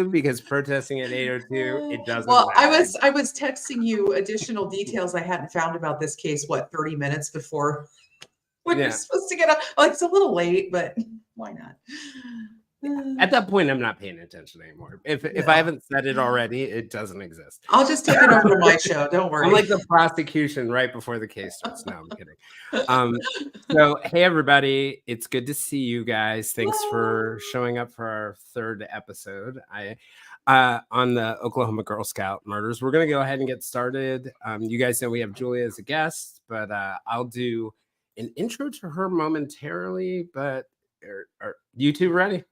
because protesting at 8:02, it doesn't Well, matter. I was texting you additional details I hadn't found about this case, 30 minutes before we were supposed to get up. Like, it's a little late, but why not? At that point, I'm not paying attention anymore. If I haven't said it already, it doesn't exist. I'll just take it over to my show. Don't worry. I'm like the prosecution right before the case starts. No, I'm kidding. So, hey, everybody. It's good to see you guys. Thanks for showing up for our third episode on the Oklahoma Girl Scout murders. We're going to go ahead and get started. You guys know we have Julia as a guest, but I'll do an intro to her momentarily. But are you two ready?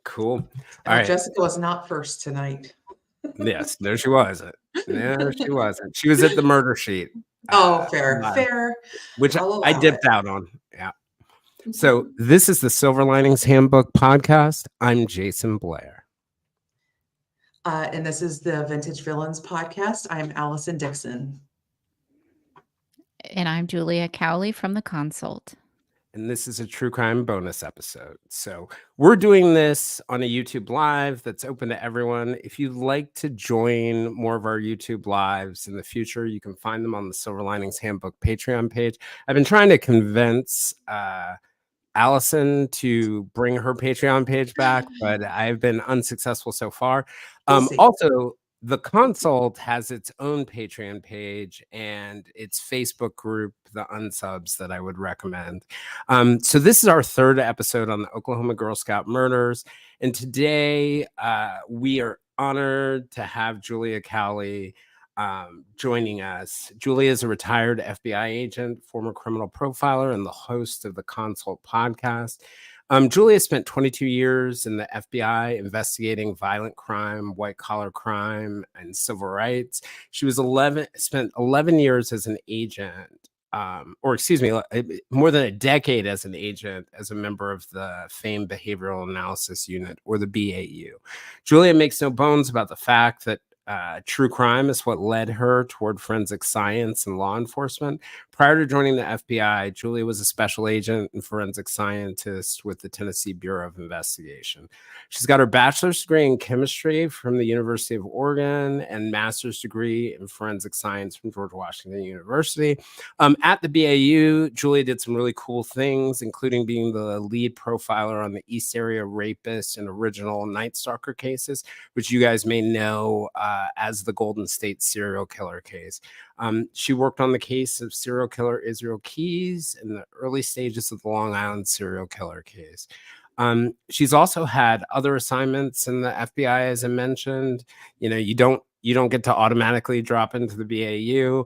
Cool. All right. Jessica was not first tonight. Yes, no, she wasn't. No, she wasn't. She was at the murder sheet. Fair. Which I dipped out on. Yeah. So this is the Silver Linings Handbook podcast. I'm Jason Blair. And this is the Vintage Villains podcast. I'm Allison Dixon. And I'm Julia Cowley from The Consult. And this is a true crime bonus episode. So we're doing this on a YouTube live that's open to everyone. If you'd like to join more of our YouTube lives in the future, you can find them on the Silver Linings Handbook Patreon page. I've been trying to convince Allison to bring her Patreon page back, but I've been unsuccessful so far. Also, The Consult has its own Patreon page and its Facebook group, The Unsubs, that I would recommend. So this is our third episode on the Oklahoma Girl Scout murders. And today we are honored to have Julia Cowley joining us. Julia is a retired FBI agent, former criminal profiler, and the host of the Consult podcast. Julia spent 22 years in the FBI investigating violent crime, white-collar crime, and civil rights. She was spent 11 years as an agent, more than a decade as an agent, as a member of the famed Behavioral Analysis Unit, or the BAU. Julia makes no bones about the fact that true crime is what led her toward forensic science and law enforcement. Prior to joining the FBI, Julia was a special agent and forensic scientist with the Tennessee Bureau of Investigation. She's got her bachelor's degree in chemistry from the University of Oregon and master's degree in forensic science from George Washington University. At the BAU, Julia did some really cool things, including being the lead profiler on the East Area Rapist and original Night Stalker cases, which you guys may know as the Golden State serial killer case. She worked on the case of serial killer Israel Keys in the early stages of the Long Island serial killer case. She's also had other assignments in the FBI, as I mentioned. You know, you don't get to automatically drop into the BAU.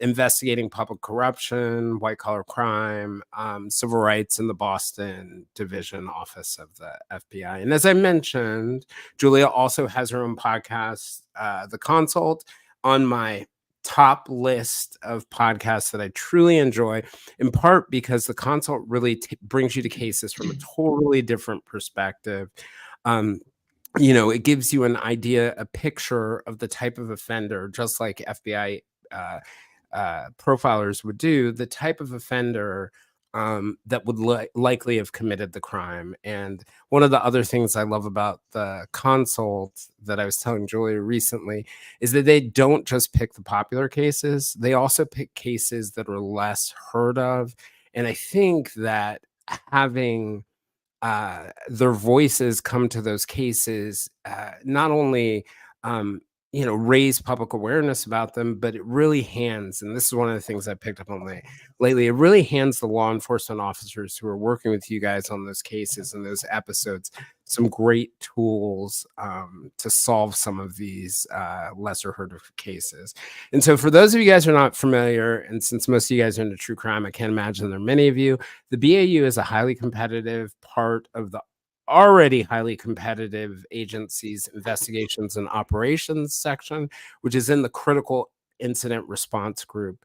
Investigating public corruption, white-collar crime, civil rights in the Boston Division Office of the FBI. And as I mentioned, Julia also has her own podcast, The Consult, on my top list of podcasts that I truly enjoy, in part because The Consult really brings you to cases from a totally different perspective. You know, it gives you an idea, a picture of the type of offender, just like FBI profilers would do, the type of offender that would likely have committed the crime. And one of the other things I love about the Consult that I was telling Julia recently is that they don't just pick the popular cases, they also pick cases that are less heard of. And I think that having their voices come to those cases not only raise public awareness about them, but it really hands, and this is one of the things I picked up on lately, it really hands the law enforcement officers who are working with you guys on those cases and those episodes some great tools to solve some of these lesser heard of cases. And so for those of you guys who are not familiar, and since most of you guys are into true crime, I can't imagine there are many of you, the BAU is a highly competitive part of the already highly competitive agency's investigations and operations section, which is in the critical incident response group.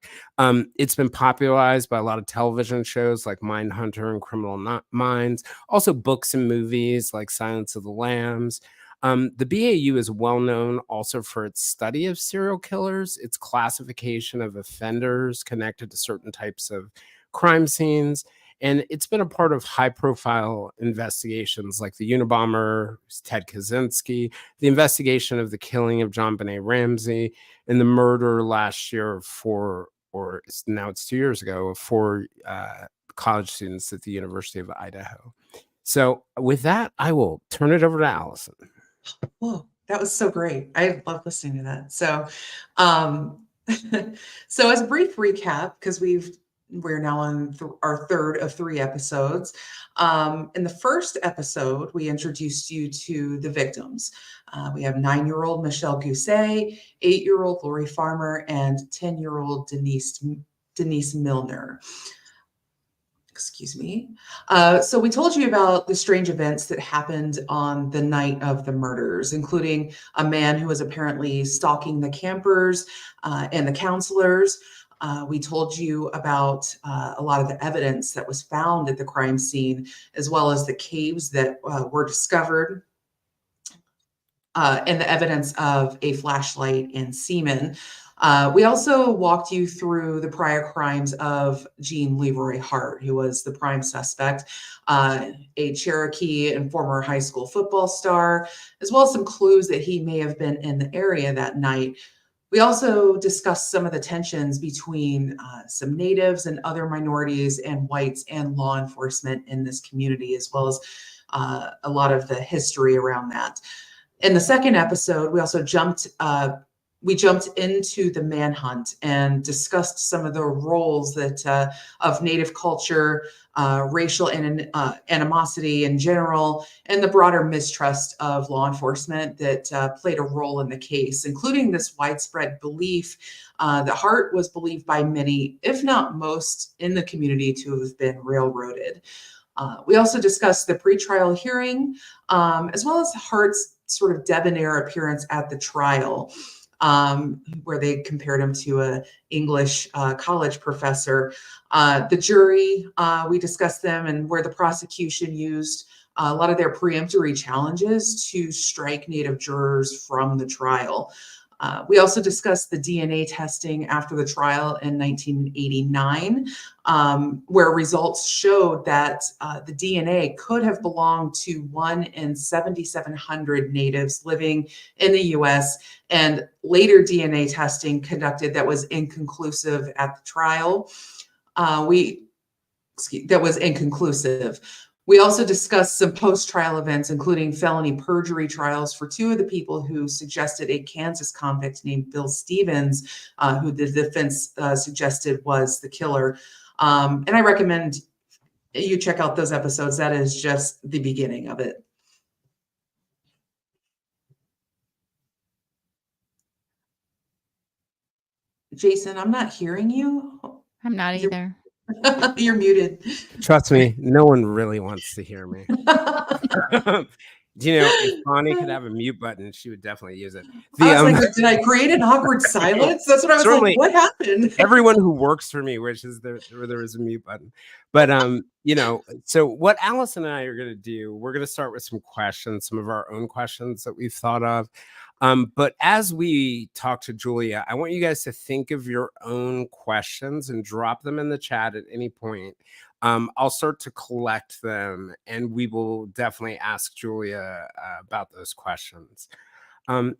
It's been popularized by a lot of television shows like Mindhunter and Criminal Minds, also books and movies like Silence of the Lambs. The BAU is well known also for its study of serial killers, its classification of offenders connected to certain types of crime scenes, And it's been a part of high-profile investigations like the Unabomber, Ted Kaczynski, the investigation of the killing of John Benet Ramsey, and the murder last year now it's 2 years ago, of 4 college students at the University of Idaho. So with that, I will turn it over to Allison. Whoa, that was so great. I love listening to that. So, so as a brief recap, because we're now on our third of 3 episodes. In the first episode, we introduced you to the victims. We have 9-year-old Michelle Gousset, 8-year-old Lori Farmer, and 10-year-old Denise Milner. Excuse me. So we told you about the strange events that happened on the night of the murders, including a man who was apparently stalking the campers and the counselors. We told you about a lot of the evidence that was found at the crime scene, as well as the caves that were discovered, and the evidence of a flashlight and semen. We also walked you through the prior crimes of Gene Leroy Hart, who was the prime suspect, a Cherokee and former high school football star, as well as some clues that he may have been in the area that night. We also discussed some of the tensions between some natives and other minorities and whites and law enforcement in this community, as well as a lot of the history around that. In the second episode, we also jumped into the manhunt and discussed some of the roles that of Native culture, racial animosity in general, and the broader mistrust of law enforcement that played a role in the case, including this widespread belief that Hart was believed by many, if not most, in the community to have been railroaded. We also discussed the pretrial hearing, as well as Hart's sort of debonair appearance at the trial, where they compared him to an English college professor. The jury, we discussed them and where the prosecution used a lot of their preemptory challenges to strike Native jurors from the trial. We also discussed the DNA testing after the trial in 1989, where results showed that the DNA could have belonged to 1 in 7,700 natives living in the US, and later DNA testing conducted that was inconclusive at the trial. That was inconclusive. We also discussed some post-trial events, including felony perjury trials for 2 of the people who suggested a Kansas convict named Bill Stevens, who the defense suggested was the killer. And I recommend you check out those episodes. That is just the beginning of it. Jason, I'm not hearing you. I'm not either. You're muted. Trust me, no one really wants to hear me. If Bonnie could have a mute button, she would definitely use it. I was like, did I create an awkward silence? That's what I was Certainly, like, what happened? Everyone who works for me wishes there was a mute button. But so what Allison and I are going to do, we're going to start with some questions, some of our own questions that we've thought of. But as we talk to Julia, I want you guys to think of your own questions and drop them in the chat at any point. I'll start to collect them, and we will definitely ask Julia about those questions. And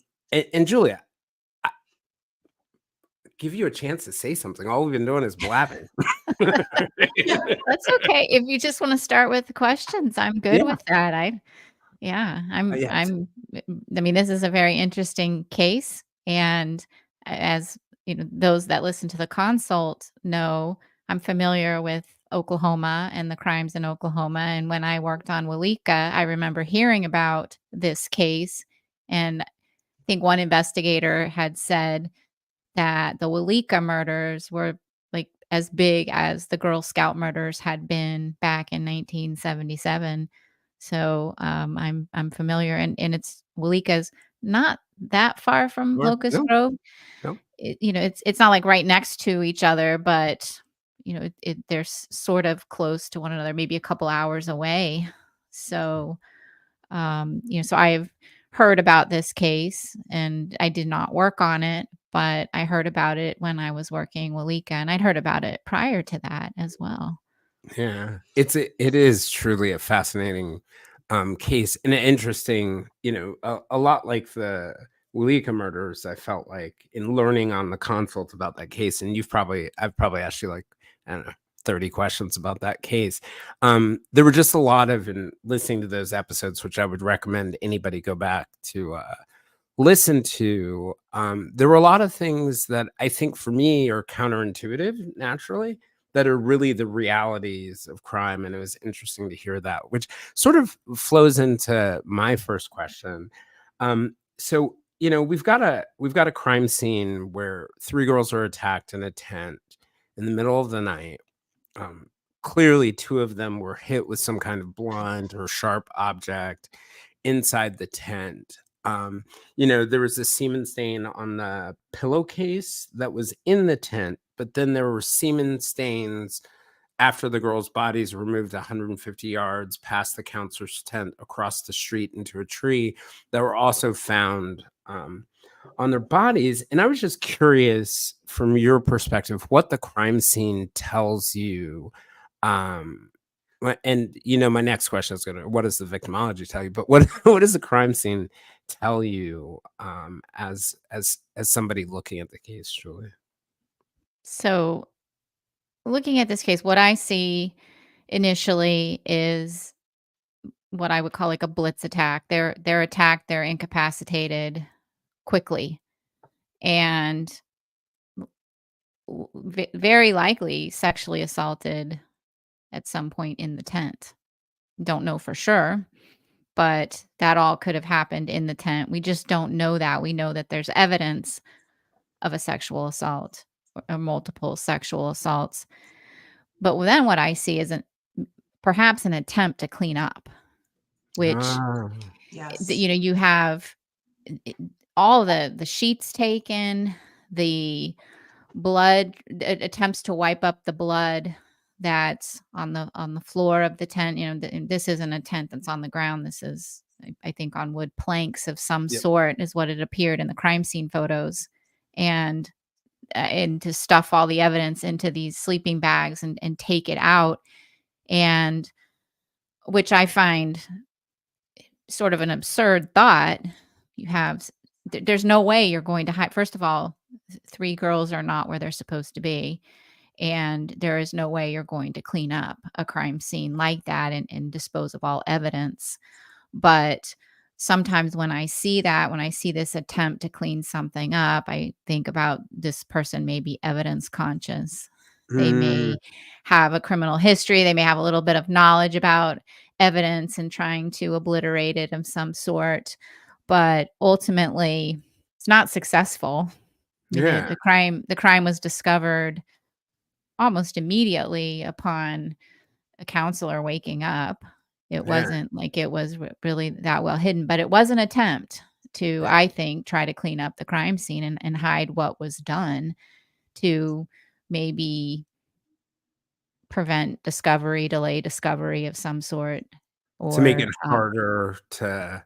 Julia, I give you a chance to say something. All we've been doing is blabbing. That's okay. If you just want to start with the questions, I'm good with that. I mean, this is a very interesting case. And as those that listen to the consult know, I'm familiar with Oklahoma and the crimes in Oklahoma. And when I worked on Walika, I remember hearing about this case. And I think one investigator had said that the Walika murders were like as big as the Girl Scout murders had been back in 1977. So I'm familiar, and it's Walika's not that far from Locust Grove. No. It's not like right next to each other, but they're sort of close to one another, maybe a couple hours away. So so I've heard about this case, and I did not work on it, but I heard about it when I was working Walika, and I'd heard about it prior to that as well. Yeah, it is truly a fascinating case and an interesting, a lot like the Walika murders. I felt like in learning on the consult about that case, and I've probably asked you like, I don't know, 30 questions about that case. There were just a lot of, in listening to those episodes, which I would recommend anybody go back to listen to. There were a lot of things that I think for me are counterintuitive naturally, that are really the realities of crime. And it was interesting to hear that, which sort of flows into my first question. So, we've got a crime scene where three girls are attacked in a tent in the middle of the night. Um, Clearly, two of them were hit with some kind of blunt or sharp object inside the tent. There was a semen stain on the pillowcase that was in the tent, but then there were semen stains after the girls' bodies were moved 150 yards past the counselor's tent across the street into a tree that were also found on their bodies. And I was just curious, from your perspective, what the crime scene tells you. Um, and my next question is what does the victimology tell you? But what what does the crime scene tell you as somebody looking at the case, Julie? So, looking at this case, what I see initially is what I would call like a blitz attack. They're attacked, they're incapacitated quickly, and very likely sexually assaulted at some point in the tent. Don't know for sure, but that all could have happened in the tent. We just don't know that. We know that there's evidence of a sexual assault or multiple sexual assaults. But then what I see is perhaps an attempt to clean up, which Ah, Yes. you have all the sheets taken, the blood attempts to wipe up the blood that's on the floor of the tent. This isn't a tent that's on the ground. This is, I think, on wood planks of some yep. sort, is what it appeared in the crime scene photos. And to stuff all the evidence into these sleeping bags and take it out, and which I find sort of an absurd thought. You have there's no way you're going to hide. First of all, three girls are not where they're supposed to be, and there is no way you're going to clean up a crime scene like that and dispose of all evidence. But sometimes when I see that, when I see this attempt to clean something up, I think about this person may be evidence conscious. They Mm, may have a criminal history. They may have a little bit of knowledge about evidence and trying to obliterate it of some sort. But ultimately, it's not successful. I mean, yeah, the crime was discovered almost immediately upon a counselor waking up. It yeah, wasn't like it was really that well hidden, but it was an attempt to, yeah. I think, try to clean up the crime scene and hide what was done, to maybe prevent discovery, delay discovery of some sort, To make it or harder to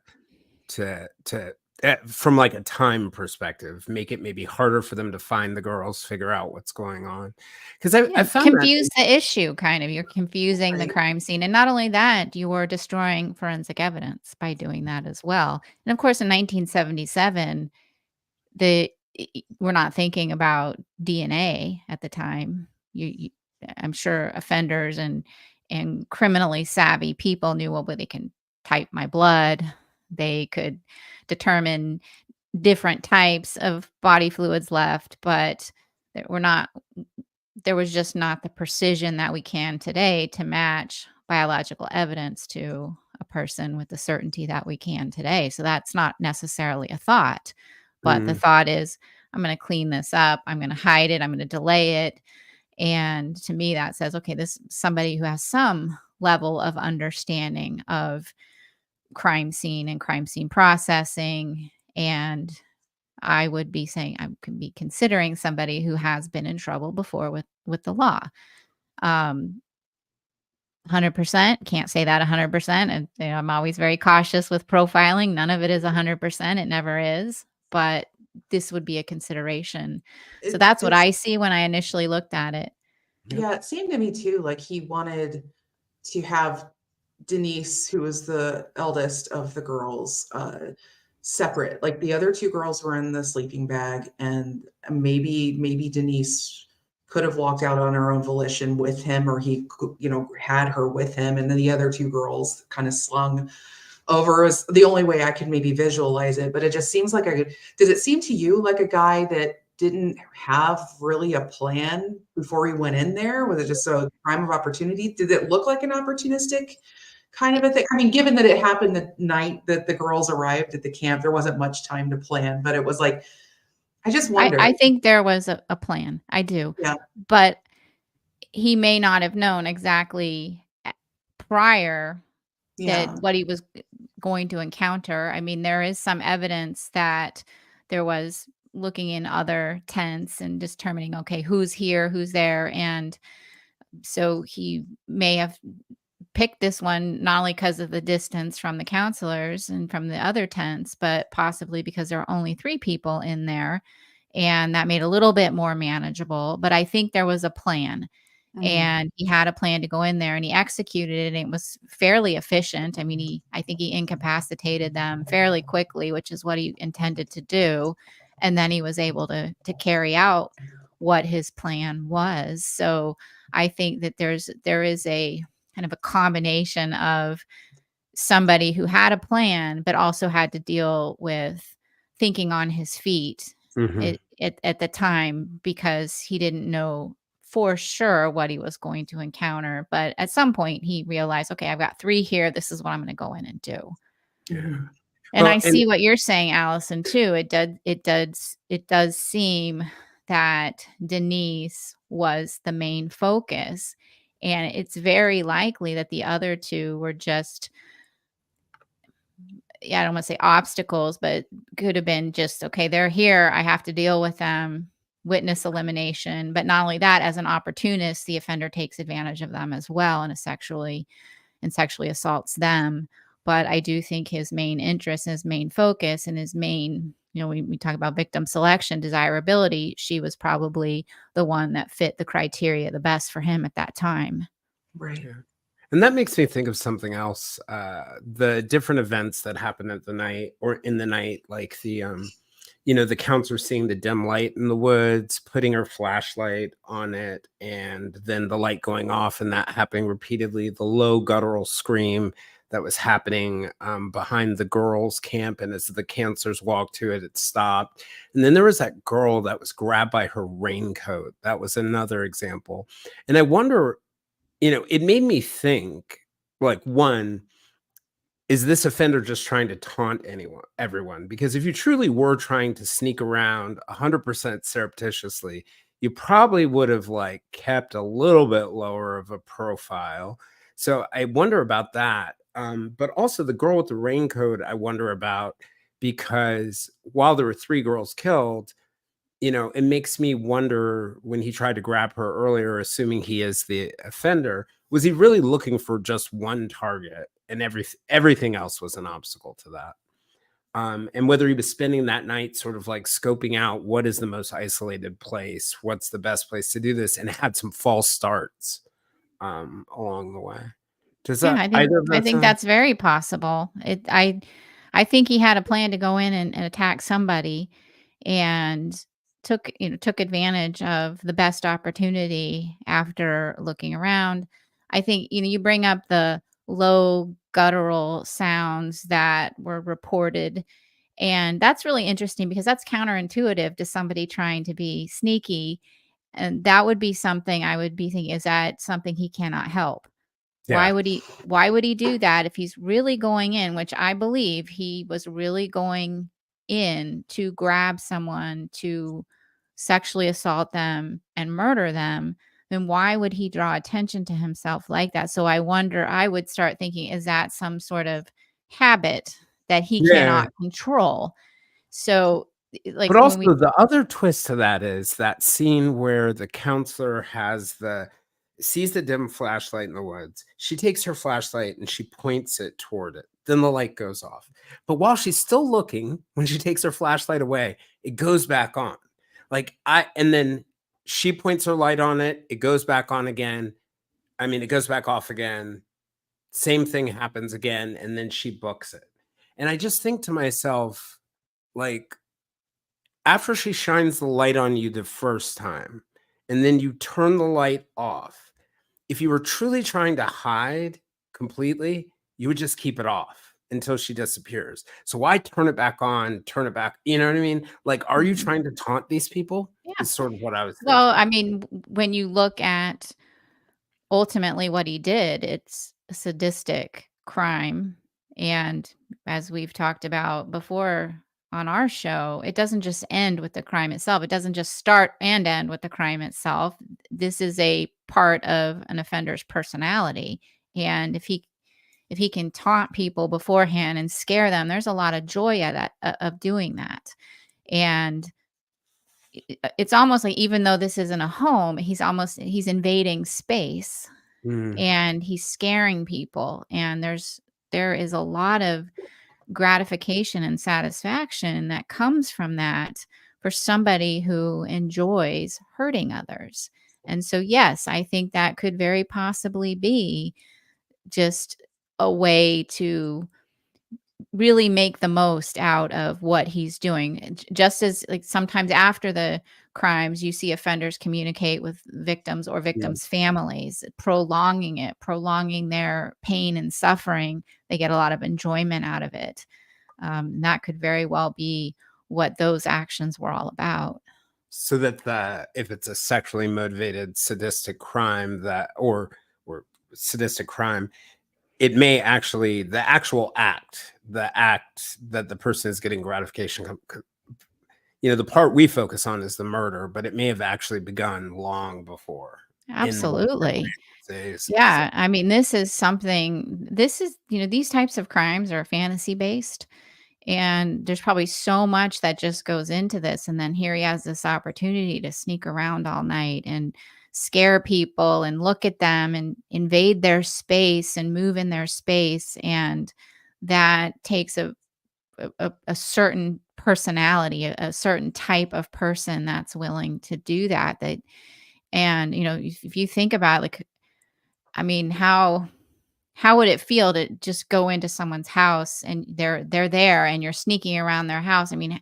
from like a time perspective, make it maybe harder for them to find the girls, figure out what's going on. Because I yeah, found that. confuse the issue. Kind of, you're confusing the Right. crime scene, and not only that, you are destroying forensic evidence by doing that as well. And of course, in 1977, the we're not thinking about DNA at the time. I'm sure offenders and criminally savvy people knew, well, but they can type my blood. They could determine different types of body fluids left, but we're not. There was just not the precision that we can today to match biological evidence to a person with the certainty that we can today. So that's not necessarily a thought, but the Mm, thought is, I'm going to clean this up. I'm going to hide it. I'm going to delay it. And to me, that says, okay, this is somebody who has some level of understanding of crime scene and crime scene processing. And I would be saying I could be considering somebody who has been in trouble before with the law. 100% can't say that 100%, and I'm always very cautious with profiling. None of it is 100%. It never is, but this would be a consideration. So that's what It's I see when I initially looked at it. Yeah, it seemed to me too like he wanted to have Denise, who was the eldest of the girls, separate. Like the other two girls were in the sleeping bag, and maybe Denise could have walked out on her own volition with him, or he, had her with him, and then the other two girls kind of slung over is the only way I could maybe visualize it. But it just seems like does it seem to you like a guy that didn't have really a plan before he went in there? Was it just a crime of opportunity? Did it look like an opportunistic kind of a thing? I mean, given that it happened the night that the girls arrived at the camp, there wasn't much time to plan, but it was like, I just wonder. I think there was a plan. I do. Yeah. But he may not have known exactly prior that Yeah. what he was going to encounter. I mean, there is some evidence that there was looking in other tents and determining, okay, who's here, who's there. And so he may have picked this one not only because of the distance from the counselors and from the other tents, but possibly because there are only 3 people in there. And that made it a little bit more manageable. But I think there was a plan. And he had a plan to go in there and he executed it, and it was fairly efficient. I mean, I think he incapacitated them fairly quickly, which is what he intended to do. And then he was able to carry out what his plan was. So I think that there is a kind of a combination of somebody who had a plan, but also had to deal with thinking on his feet Mhm. at the time, because he didn't know for sure what he was going to encounter. But at some point he realized, okay, I've got 3 here. This is what I'm going to go in and do. Yeah. And Well, I and see what you're saying, Allison, too. It does seem that Denise was the main focus. And it's very likely that the other 2 were just, yeah, I don't want to say obstacles, but could have been just, okay, they're here. I have to deal with them. Witness elimination. But not only that, as an opportunist, the offender takes advantage of them as well and sexually assaults them. But I do think his main interest and his main focus and his main, we talk about victim selection, desirability, she was probably the one that fit the criteria the best for him at that time. Right. yeah. And that makes me think of something else. The different events that happen at the night or in the night, like the counselor seeing the dim light in the woods, putting her flashlight on it, and then the light going off and that happening repeatedly, the low guttural scream that was happening behind the girls' camp. And as the counselors walked to it, it stopped. And then there was that girl that was grabbed by her raincoat. That was another example. And I wonder, it made me think, like, one, is this offender just trying to taunt everyone? Because if you truly were trying to sneak around 100% surreptitiously, you probably would have like kept a little bit lower of a profile. So I wonder about that. But also the girl with the raincoat, I wonder about, because while there were 3 girls killed, it makes me wonder, when he tried to grab her earlier, assuming he is the offender, was he really looking for just one target and everything else was an obstacle to that? And whether he was spending that night sort of like scoping out what is the most isolated place, what's the best place to do this, and had some false starts along the way. Does Yeah, that either of I that think sound? that's very possible. I think he had a plan to go in and attack somebody, and took advantage of the best opportunity after looking around. I think you bring up the low guttural sounds that were reported, and that's really interesting because that's counterintuitive to somebody trying to be sneaky, and that would be something I would be thinking, is that something he cannot help? Yeah. Why would he do that if he's really going in, which I believe he was really going in to grab someone, to sexually assault them and murder them, then why would he draw attention to himself like that? So I would start thinking, is that some sort of habit that he Yeah. cannot control? So, like But when we also the other twist to that is that scene where the counselor sees the dim flashlight in the woods. She takes her flashlight and she points it toward it. Then the light goes off. But while she's still looking, when she takes her flashlight away, it goes back on. And then she points her light on it. It goes back on again. I mean, it goes back off again. Same thing happens again. And then she books it. And I just think to myself, like, after she shines the light on you the first time, and then you turn the light off, if you were truly trying to hide completely, you would just keep it off until she disappears. So why turn it back on, turn it back? You know what I mean? Like, are you trying to taunt these people? Yeah. Is sort of what I was Well, thinking. I mean, when you look at ultimately what he did, it's a sadistic crime. And as we've talked about before on our show, it doesn't just end with the crime itself. It doesn't just start and end with the crime itself. This is a part of an offender's personality. And if he can taunt people beforehand and scare them, there's a lot of joy at that of doing that. And it's almost like, even though this isn't a home, he's invading space Mm. and he's scaring people, and there is a lot of gratification and satisfaction that comes from that for somebody who enjoys hurting others. And so yes, I think that could very possibly be just a way to really make the most out of what he's doing. Just as, like, sometimes after the crimes, you see offenders communicate with victims or Yeah. victims' families, prolonging their pain and suffering. They get a lot of enjoyment out of it. That could very well be what those actions were all about. So that if it's a sexually motivated sadistic crime or sadistic crime, it may actually the act that the person is getting gratification. The part we focus on is the murder, but it may have actually begun long before in whatever Absolutely. phase. So, Yeah. I mean, these types of crimes are fantasy based. And there's probably so much that just goes into this. And then here he has this opportunity to sneak around all night and scare people and look at them and invade their space and move in their space. And that takes a certain personality, a certain type of person that's willing to do that. And, if you think about, like, I mean, how would it feel to just go into someone's house and they're there and you're sneaking around their house? I mean,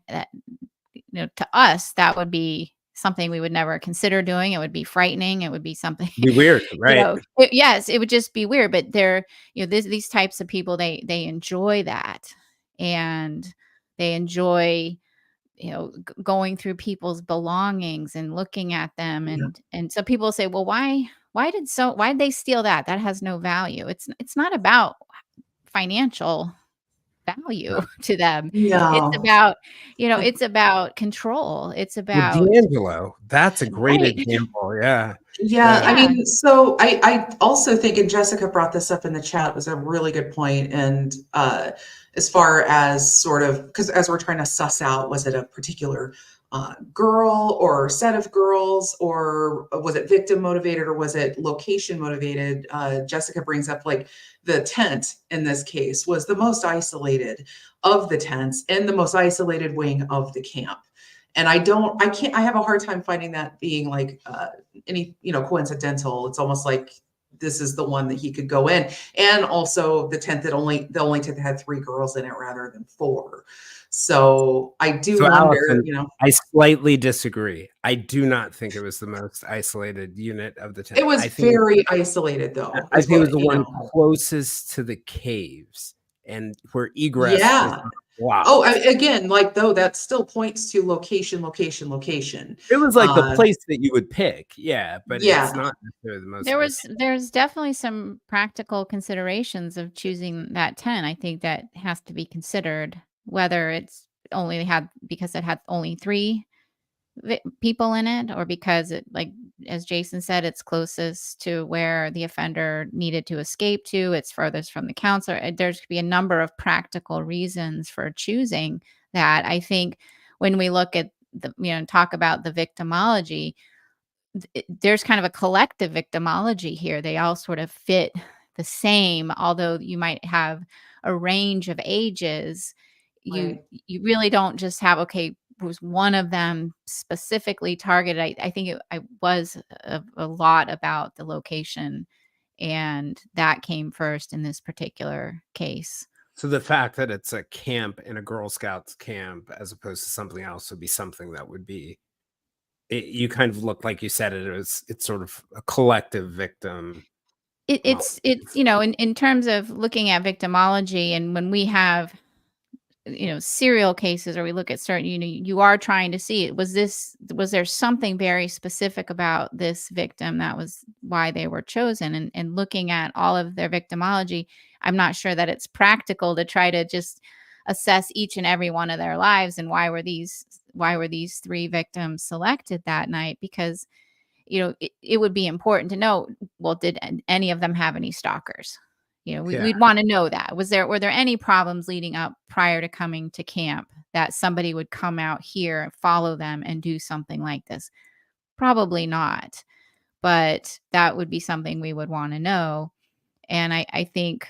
to us, that would be something we would never consider doing. It would be frightening. It would be something, be weird, right? yes, it would just be weird. But these types of people, they enjoy that, and they enjoy, going through people's belongings and looking at them. Yeah. And so people say, well, why did they steal that? That has no value. It's not about financial value to them. It's No. about, it's about control. It's Well, about D'Angelo, that's a great right. example. Yeah. Yeah, Yeah. I Yeah, mean, so I also think, and Jessica brought this up in the chat, was a really good point. And as far as sort of, because as we're trying to suss out, was it a particular girl or set of girls, or was it victim motivated, or was it location motivated? Jessica brings up, like, the tent in this case was the most isolated of the tents and the most isolated wing of the camp. And I have a hard time finding that being like any, coincidental. It's almost like this is the one that he could go in. And also the only tent that had 3 girls in it rather than 4. So I do So, wonder, Allison, I slightly disagree. I do not think it was the most isolated unit of the it 10. was very isolated though, I is think it was what, the one closest to the caves and where egress was yeah. not Oh, blocked. again, like, though, that still points to location, location, location. It was like the Uh, place that you would pick, yeah, but it's yeah, not necessarily the most there was isolated. there's definitely some practical considerations of choosing that 10. I think that has to be considered, whether it's only had because it had only 3 people in it, or because it, like, as Jason said, it's closest to where the offender needed to escape to, it's furthest from the counselor. There's could be a number of practical reasons for choosing that. I think when we look at talk about the victimology, there's kind of a collective victimology here. They all sort of fit the same, although you might have a range of ages. you right. you really don't just have, okay, was one of them specifically targeted. I think it was a lot about the location, and that came first in this particular case. So the fact that it's a camp in a Girl Scouts camp as opposed to something else would be something that would be you kind of look like you said it's sort of a collective victim. It's in terms of looking at victimology, and when we have serial cases, or we look at certain, you are trying to see, was there something very specific about this victim that was why they were chosen, and looking at all of their victimology, I'm not sure that it's practical to try to just assess each and every one of their lives and why were these 3 victims selected that night, because it would be important to know, well, did any of them have any stalkers? Yeah. We'd want to know that. Were there any problems leading up prior to coming to camp that somebody would come out here, follow them, and do something like this? Probably not. But that would be something we would want to know. And I think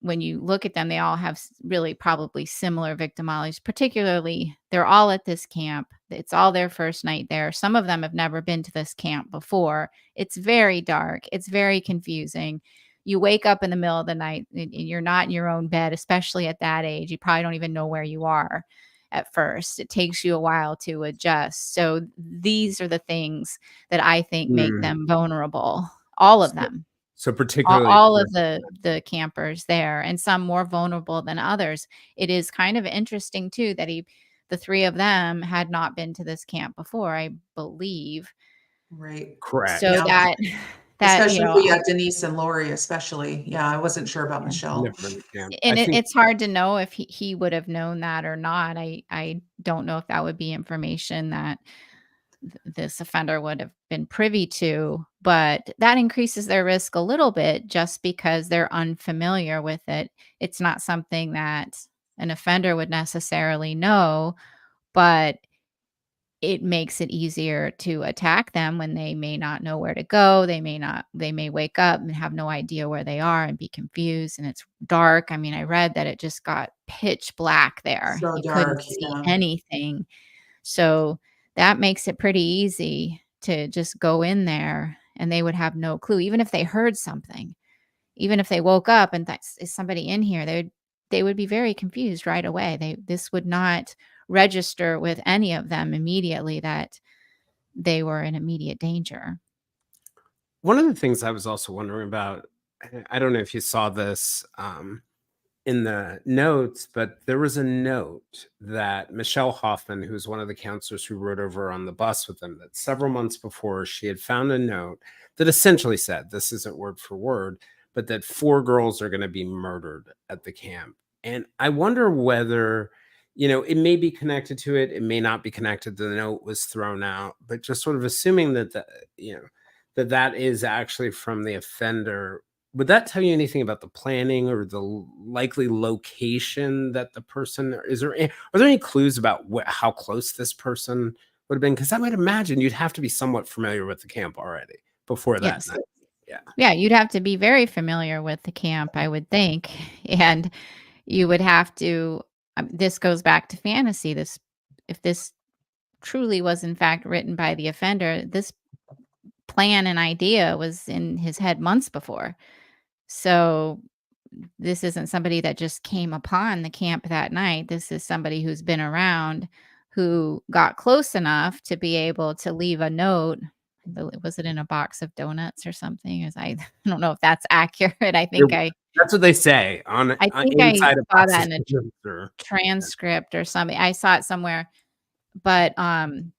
when you look at them, they all have really probably similar victimologies, particularly they're all at this camp. It's all their first night there. Some of them have never been to this camp before. It's very dark. It's very confusing. You wake up in the middle of the night and you're not in your own bed, especially at that age. You probably don't even know where you are at first. It takes you a while to adjust. So these are the things that I think make them vulnerable. All of them. So particularly All of the campers there, and some more vulnerable than others. It is kind of interesting too that the 3 of them had not been to this camp before, I believe. Right. correct. So Yeah. that Especially if we got Denise and Lori, especially. Yeah, I wasn't sure about Michelle. Never been to camp. and I think it's hard to know if he would have known that or not. I don't know if that would be information that this offender would have been privy to, but that increases their risk a little bit just because they're unfamiliar with it. It's not something that an offender would necessarily know, but it makes it easier to attack them when they may not know where to go. They may wake up and have no idea where they are and be confused, and it's dark. I mean, I read that it just got pitch black there. So You dark, couldn't see yeah. anything. So that makes it pretty easy to just go in there and they would have no clue. Even if they heard something, even if they woke up and is somebody in here, they would be very confused right away. This would not register with any of them immediately that they were in immediate danger. one of the things I was also wondering about, I don't know if you saw this in the notes, but there was a note that Michelle Hoffman, who's one of the counselors who rode over on the bus with them, that several months before she had found a note that essentially said, this isn't word for word, but that 4 girls are going to be murdered at the camp. And I wonder whether, it may be connected to it. It may not be connected. The note was thrown out, but just sort of assuming that, that is actually from the offender. Would that tell you anything about the planning or the likely location that the person, are there any clues about how close this person would have been? Because I might imagine you'd have to be somewhat familiar with the camp already before that Yes. night. Yeah. Yeah, you'd have to be very familiar with the camp, I would think. And you would have to, this goes back to fantasy. If this truly was in fact written by the offender, this plan and idea was in his head months before. So this isn't somebody that just came upon the camp that night. This is somebody who's been around, who got close enough to be able to leave a note. Was it in a box of donuts or something? I don't know if that's accurate. That's what they say on I inside of saw that in a or transcript or something. I saw it somewhere. But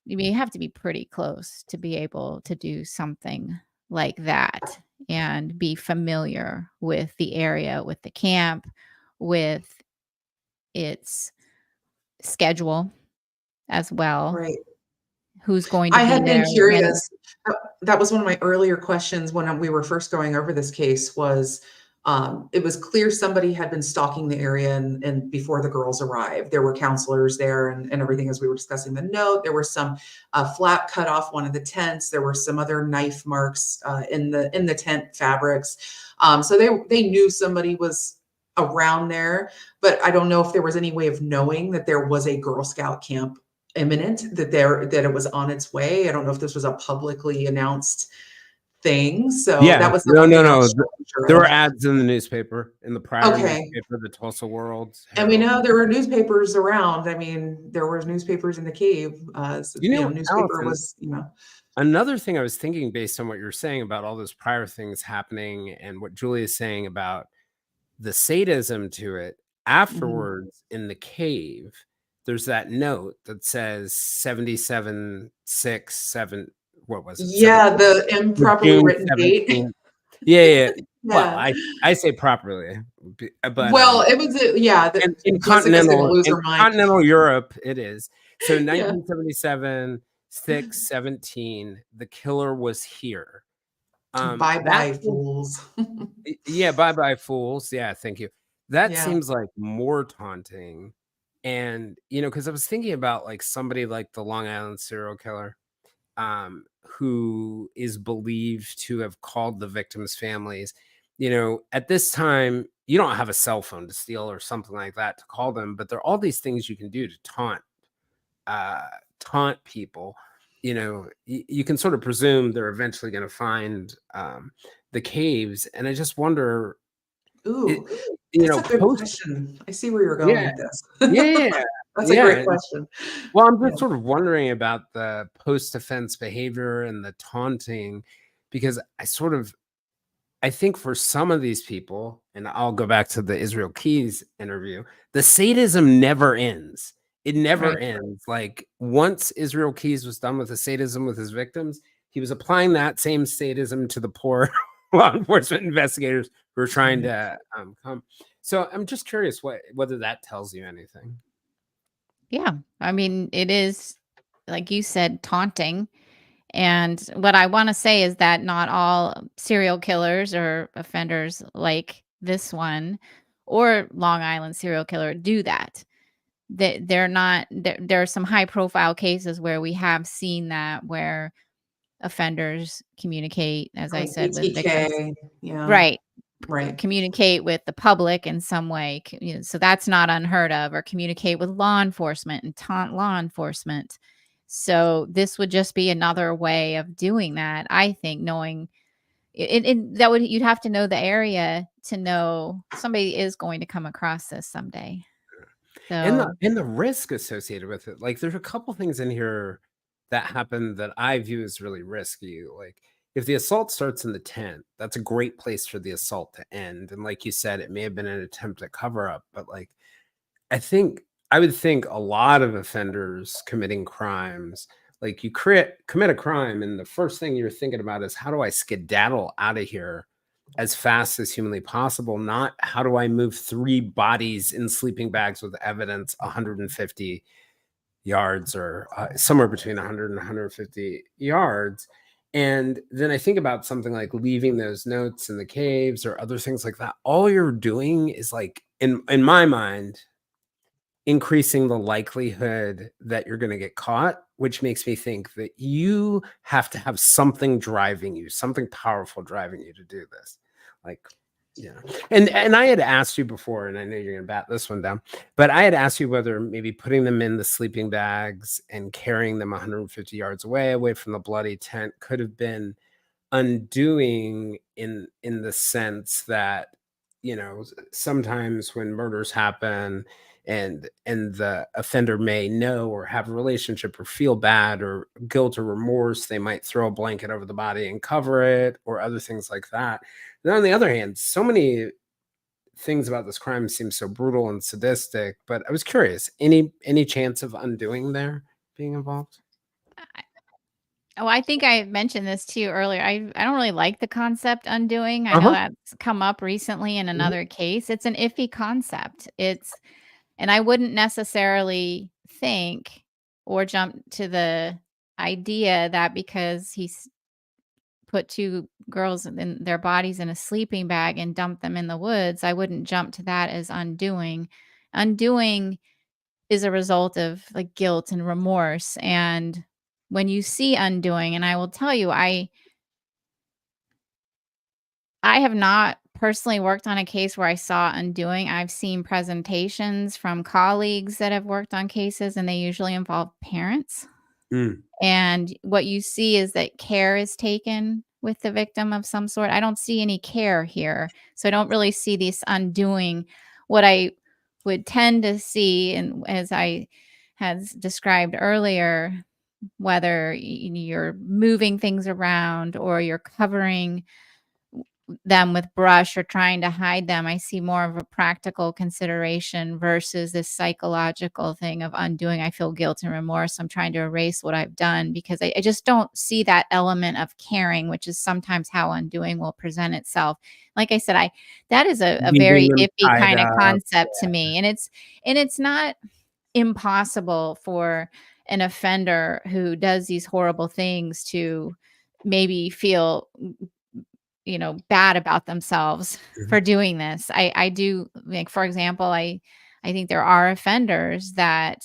you have to be pretty close to be able to do something like that and be familiar with the area, with the camp, with its schedule as well. Right. Who's going to I be had been there? curious. That was one of my earlier questions when we were first going over this case was, it was clear somebody had been stalking the area and before the girls arrived. There were counselors there and everything as we were discussing the note. There were some flap cut off one of the tents. There were some other knife marks in the tent fabrics. So they knew somebody was around there, but I don't know if there was any way of knowing that there was a Girl Scout camp imminent, that it was on its way. I don't know if this was a publicly announced thing, so Yeah. that was the No, one no, thing I no. was sure There were of. ads in the newspaper, in the prior Okay. newspaper, the Tulsa World And we Herald. know there were newspapers around. I mean, there were newspapers in the cave. You know, Newspaper Allison, was, another thing I was thinking based on what you're saying about all those prior things happening and what Julia is saying about the sadism to it, mhm. afterwards in the cave, there's that note that says 77 6 7, what was it? 7 Yeah, the with improperly June written date. 17th. Yeah, yeah. Well, Yeah. I say properly, but Well, it was, yeah, and that Jessica's gonna lose in her mind. continental Europe, it is. So Yeah. 1977, 6/17, the killer was here. That Bye-bye, seems, fools. yeah, bye bye fools. Yeah, thank you. That Yeah. seems like more taunting. And because I was thinking about like somebody like the Long Island serial killer, who is believed to have called the victims' families. At this time, you don't have a cell phone to steal or something like that to call them, but there are all these things you can do to uh, taunt people. You can sort of presume they're eventually going to find the caves, and I just wonder, it, Ooh, that's a good post, question. I see where you're going yeah, with this. yeah, That's a great yeah. question. Well, I'm Yeah. just sort of wondering about the post-offense behavior and the taunting, because I think for some of these people, and I'll go back to the Israel Keys interview, the sadism never ends. It never Right. ends. Like once Israel Keys was done with the sadism with his victims, he was applying that same sadism to the poor law enforcement investigators who were trying Right. to come. So I'm just curious whether that tells you anything. Yeah. I mean, it is, like you said, taunting. And what I want to say is that not all serial killers or offenders like this one or Long Island serial killer do that. They're not, there are some high profile cases where we have seen that, where offenders communicate, as I Like said, with victims. ATK. Yeah. Right. Right. Communicate with the public in some way. So that's not unheard of, or communicate with law enforcement and taunt law enforcement. So this would just be another way of doing that. I think, knowing that would, you'd have to know the area to know somebody is going to come across this someday. And the So and the risk associated with it. Like there's a couple things in here that happen that I view as really risky. Like if the assault starts in the tent, that's a great place for the assault to end. And like you said, it may have been an attempt at cover up, but like I would think a lot of offenders committing crimes, like you commit a crime, and the first thing you're thinking about is how do I skedaddle out of here as fast as humanly possible, not how do I move 3 bodies in sleeping bags with evidence 150 yards, or somewhere between 100 and 150 yards. And then I think about something like leaving those notes in the caves or other things like that. All you're doing is like, in my mind, increasing the likelihood that you're going to get caught, which makes me think that you have to have something driving you, something powerful driving you to do this. Like, and I had asked you before, and I know you're going to bat this one down, but I had asked you whether maybe putting them in the sleeping bags and carrying them 150 yards away from the bloody tent could have been undoing, in the sense that sometimes when murders happen and the offender may know or have a relationship or feel bad or guilt or remorse, they might throw a blanket over the body and cover it, or other things like that. Then on the other hand, so many things about this crime seem so brutal and sadistic, but I was curious, any chance of undoing there being involved? oh, I think I mentioned this to you earlier. I don't really like the concept undoing. I know Uh-huh. that's come up recently in Mhm. another case. It's an iffy concept. And I wouldn't necessarily think or jump to the idea that because he's put two girls in their bodies in a sleeping bag and dumped them in the woods, I wouldn't jump to that as undoing. Undoing is a result of like guilt and remorse. And when you see undoing, and I will tell you, I have not personally worked on a case where I saw undoing. I've seen presentations from colleagues that have worked on cases, and they usually involve parents. Mm. And what you see is that care is taken with the victim of some sort. I don't see any care here. So I don't really see this undoing. What I would tend to see, and as I had described earlier, whether you're moving things around or you're covering them with brush or trying to hide them, I see more of a practical consideration versus this psychological thing of undoing. I feel guilt and remorse. I'm trying to erase what I've done because I just don't see that element of caring, which is sometimes how undoing will present itself. Like I said, that is a Leaving very them iffy tied kind of up. concept to me. And it's not impossible for an offender who does these horrible things to maybe feel bad about themselves Mhm. for doing this. I do, like, for example, I think there are offenders that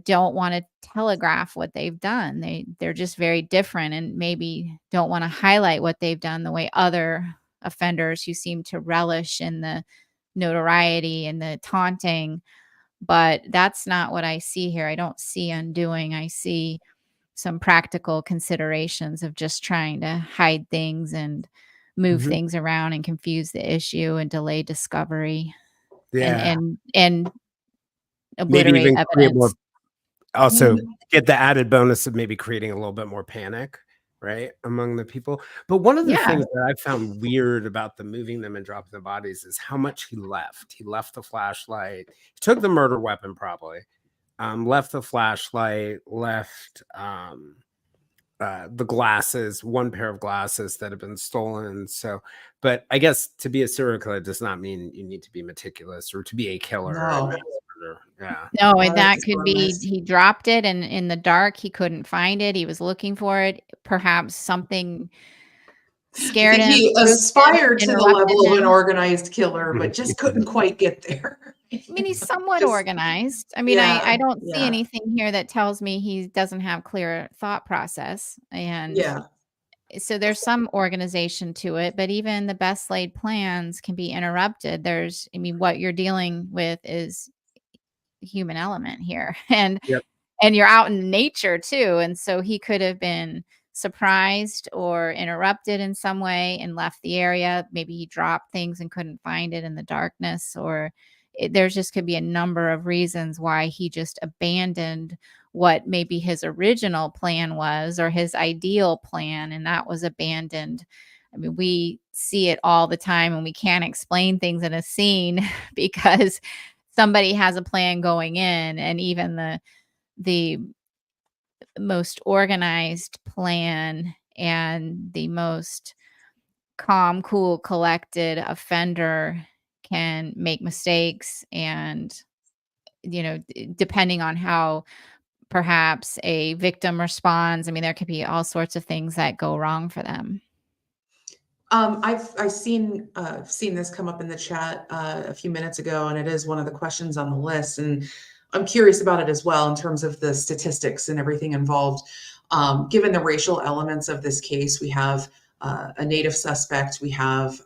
don't want to telegraph what they've done. They're just very different and maybe don't want to highlight what they've done the way other offenders who seem to relish in the notoriety and the taunting. But that's not what I see here. I don't see undoing. I see some practical considerations of just trying to hide things and move Mhm. things around and confuse the issue and delay discovery and Yeah. Maybe obliterate even create more, evidence. also Mm, get the added bonus of maybe creating a little bit more panic, right, among the people. But one of the Yeah. things that I found weird about the moving them and dropping the bodies is how much he left. He left the flashlight. He took the murder weapon probably. Left the flashlight, left the glasses, one pair of glasses that have been stolen. So, but I guess to be a serial killer does not mean you need to be meticulous or to be a killer or a mass no, murderer. Yeah. No, no, and that's that just could what I be missed. he dropped it and in the dark, he couldn't find it. He was looking for it. Perhaps something I scared think him, he spooked him, aspired to the interrupted level of an him. organized killer, but just couldn't quite get there. I mean, he's somewhat Just organized. I mean, I yeah, don't see yeah, anything here that tells me he doesn't have clear thought process, and yeah, so there's some organization to it, but even the best laid plans can be interrupted. I mean, what you're dealing with is human element here. Yep. And you're out in nature too. And so he could have been surprised or interrupted in some way and left the area. Maybe he dropped things and couldn't find it in the darkness, or there's just could be a number of reasons why he just abandoned what maybe his original plan was or his ideal plan, and that was abandoned. I mean, we see it all the time and we can't explain things in a scene because somebody has a plan going in, and even the most organized plan and the most calm, cool, collected offender can make mistakes. And depending on how perhaps a victim responds, I mean, there could be all sorts of things that go wrong for them. I've seen this come up in the chat a few minutes ago, and it is one of the questions on the list, and I'm curious about it as well in terms of the statistics and everything involved. Given the racial elements of this case, we have a Native suspect, we have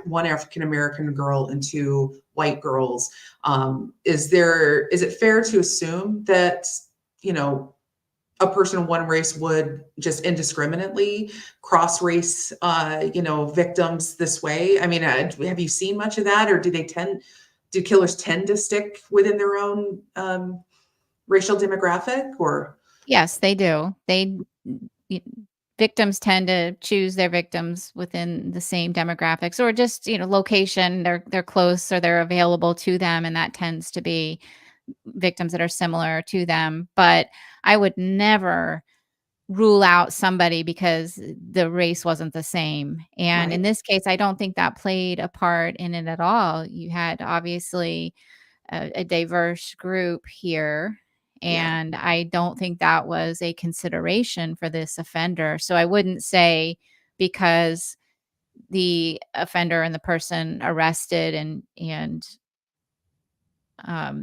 one African American girl and two white girls. Is it fair to assume that you know a person of one race would just indiscriminately cross race, victims this way? I mean, have you seen much of that, or do killers tend to stick within their own racial demographic? Or Yes, they do. Y- Victims tend to choose their victims within the same demographics or just, location. They're close or they're available to them, and that tends to be victims that are similar to them. But I would never rule out somebody because the race wasn't the same. And in right, this case, I don't think that played a part in it at all. You had obviously a diverse group here. yeah, And I don't think that was a consideration for this offender. So I wouldn't say because the offender and the person arrested and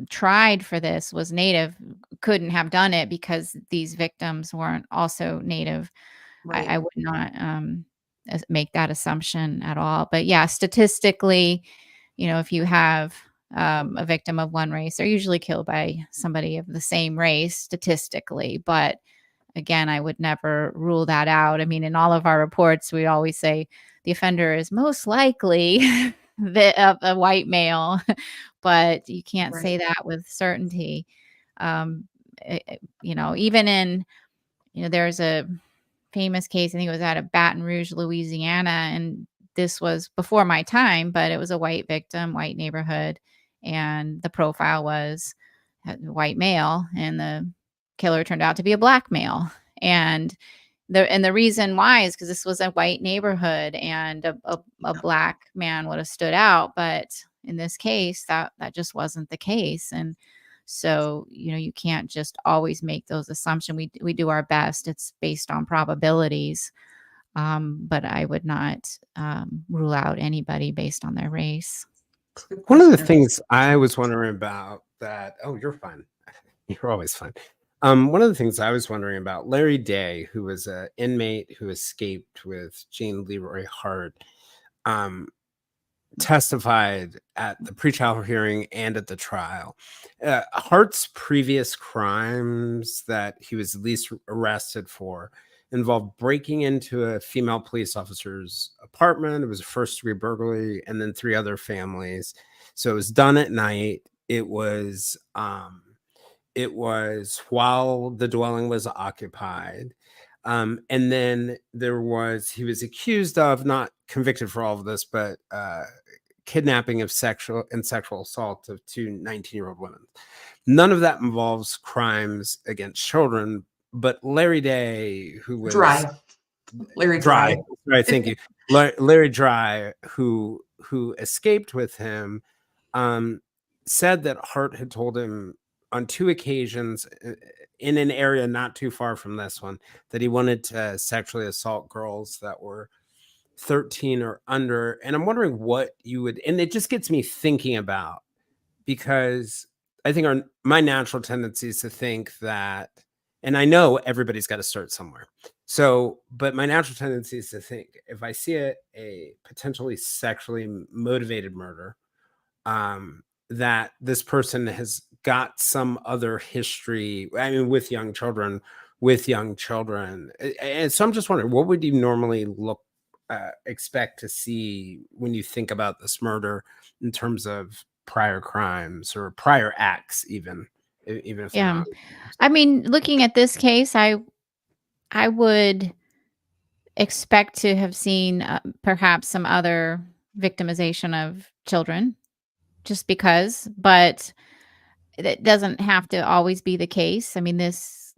tried for this was Native, couldn't have done it because these victims weren't also Native. I right. would not make that assumption at all. But yeah, statistically, if you have a victim of one race, they're usually killed by somebody of the same race statistically. But again, I would never rule that out. I mean, in all of our reports, we always say the offender is most likely a white male, but you can't say that with certainty. Even in, there's a famous case, I think it was out of Baton Rouge, Louisiana, and this was before my time, but it was a white victim, white neighborhood, and the profile was a white male, and the killer turned out to be a black male. And the reason why is because this was a white neighborhood, and a black man would have stood out. But in this case, that just wasn't the case. And so, you can't just always make those assumptions. We do our best. It's based on probabilities. But I would not rule out anybody based on their race. One of the things I was wondering about that, oh, you're fine. You're always fine. One of the things I was wondering about, Larry Day, who was an inmate who escaped with Gene Leroy Hart, testified at the pretrial hearing and at the trial. Hart's previous crimes that he was at least arrested for involved breaking into a female police officer's apartment. It was a first-degree burglary, and then 3 other families. So it was done at night. It was while the dwelling was occupied. And then he was accused of, not convicted for all of this, but kidnapping of sexual assault of 2 19-year-old women. None of that involves crimes against children, but Larry Day, who was Larry Dry. Right, thank you. Larry Dry, who escaped with him, said that Hart had told him on 2 occasions in an area not too far from this one that he wanted to sexually assault girls that were 13 or under. And I'm wondering what you would, and it just gets me thinking about, because I think my natural tendency is to think that, and I know everybody's got to start somewhere. So, but my natural tendency is to think, if I see a potentially sexually motivated murder, that this person has got some other history, I mean, with young children. And so I'm just wondering, what would you normally expect to see when you think about this murder in terms of prior crimes or prior acts, even if they're not? I mean, looking at this case, I would expect to have seen perhaps some other victimization of children, just because, but it doesn't have to always be the case. I mean, this,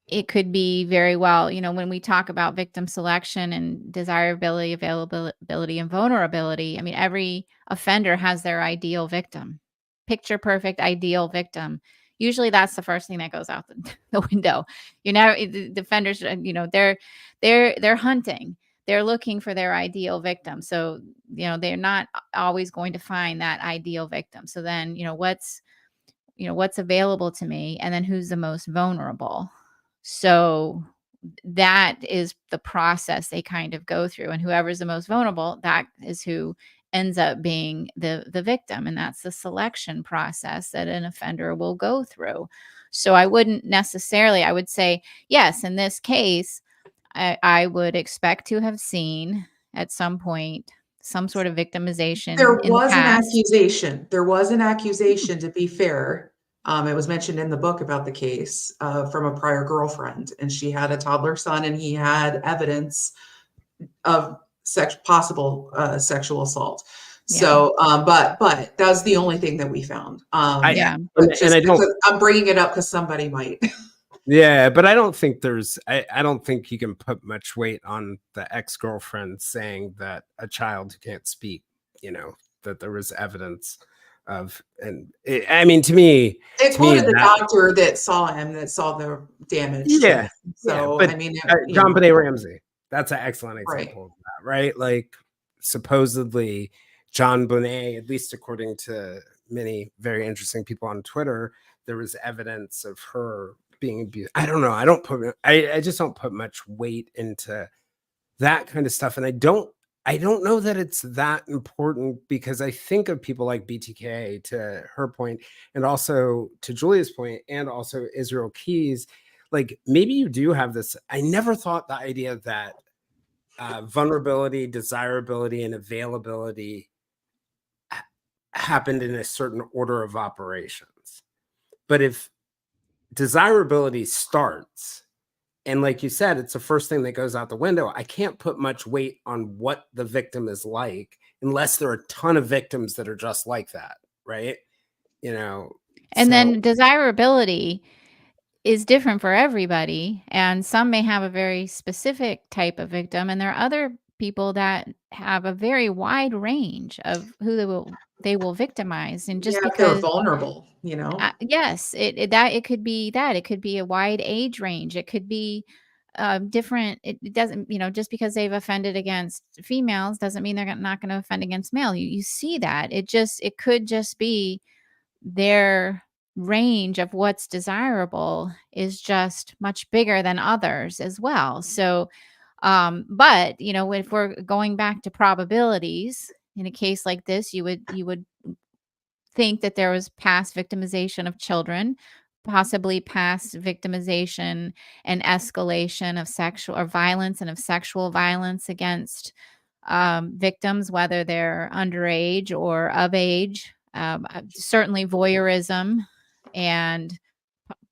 it could be very well, when we talk about victim selection and desirability, availability, and vulnerability, I mean, every offender has their ideal victim, picture perfect ideal victim. Usually that's the first thing that goes out the window. The offenders, they're hunting. They're looking for their ideal victim. So, they're not always going to find that ideal victim. So then, what's available to me, and then who's the most vulnerable. So that is the process they kind of go through, and whoever's the most vulnerable, that is who ends up being the victim. And that's the selection process that an offender will go through. So I wouldn't necessarily, I would say, yes, in this case, I would expect to have seen at some point some sort of victimization. There was an accusation. There was an accusation, to be fair. It was mentioned in the book about the case from a prior girlfriend, and she had a toddler son, and he had evidence of possible sexual assault. So, but that was the only thing that we found. I'm bringing it up because somebody might. Yeah, but I don't think I don't think you can put much weight on the ex-girlfriend saying that a child who can't speak, that there was evidence of, and I mean, to me, they quoted the doctor that saw him, that saw the damage. Yeah. So, but, I mean, John Benet Ramsey, that's an excellent example Right. of that, right? Like, supposedly John Bonet, at least according to many very interesting people on Twitter, there was evidence of her being abused. I don't know. I just don't put much weight into that kind of stuff. And I don't know that it's that important, because I think of people like BTK, to her point, and also to Julia's point, and also Israel Keys. Like, maybe you do have this. I never thought the idea that vulnerability, desirability, and availability happened in a certain order of operations. But if desirability starts, and like you said, it's the first thing that goes out the window, I can't put much weight on what the victim is like unless there are a ton of victims that are just like that, right? You know, And so then desirability is different for everybody, and some may have a very specific type of victim, and there are other people that have a very wide range of who they will victimize. And Yeah, just if they're because vulnerable, you know? yes, it could be that, it could be a wide age range, it could be different. It doesn't, just because they've offended against females doesn't mean they're not going to offend against male. You see that, it could just be their range of what's desirable is just much bigger than others as well. So, but if we're going back to probabilities, in a case like this, you would think that there was past victimization of children, possibly past victimization and escalation of sexual or violence and of sexual violence against victims, whether they're underage or of age. Certainly voyeurism and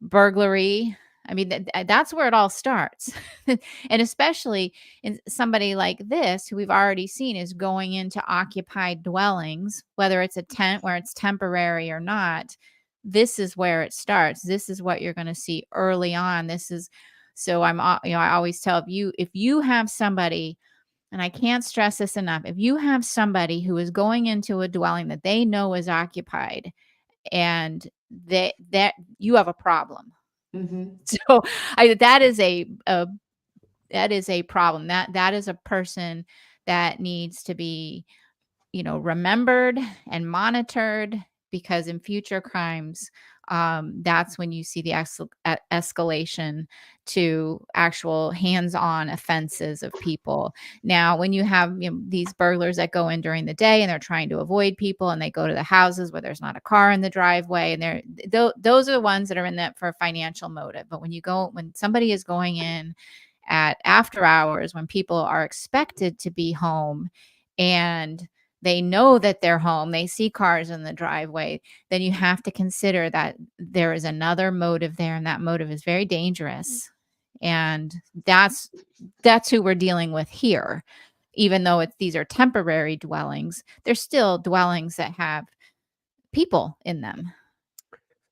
burglary. I mean, that's where it all starts. And especially in somebody like this, who we've already seen is going into occupied dwellings, whether it's a tent where it's temporary or not, this is where it starts. This is what you're going to see early on. This is so I always tell, if you have somebody, and I can't stress this enough, if you have somebody who is going into a dwelling that they know is occupied, and that you have a problem. Mhm. So that is a problem. That is a person that needs to be, remembered and monitored, because in future crimes, that's when you see the escalation to actual hands-on offenses of people. Now, when you have these burglars that go in during the day and they're trying to avoid people, and they go to the houses where there's not a car in the driveway, and those are the ones that are in that for financial motive. But when somebody is going in at after hours, when people are expected to be home, and they know that they're home, they see cars in the driveway, then you have to consider that there is another motive there, and that motive is very dangerous. And that's who we're dealing with here. Even though these are temporary dwellings, they're still dwellings that have people in them.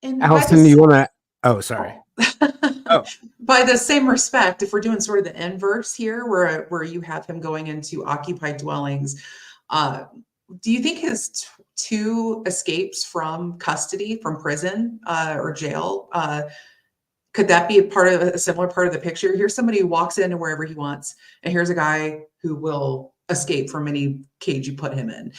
And by Allison, this you want to? Oh, sorry. oh. Oh, By the same respect, if we're doing sort of the inverse here, where you have him going into occupied dwellings, uh, do you think his two escapes from custody, from prison or jail, could that be a similar part of the picture? Here's somebody who walks into wherever he wants, and here's a guy who will escape from any cage you put him in.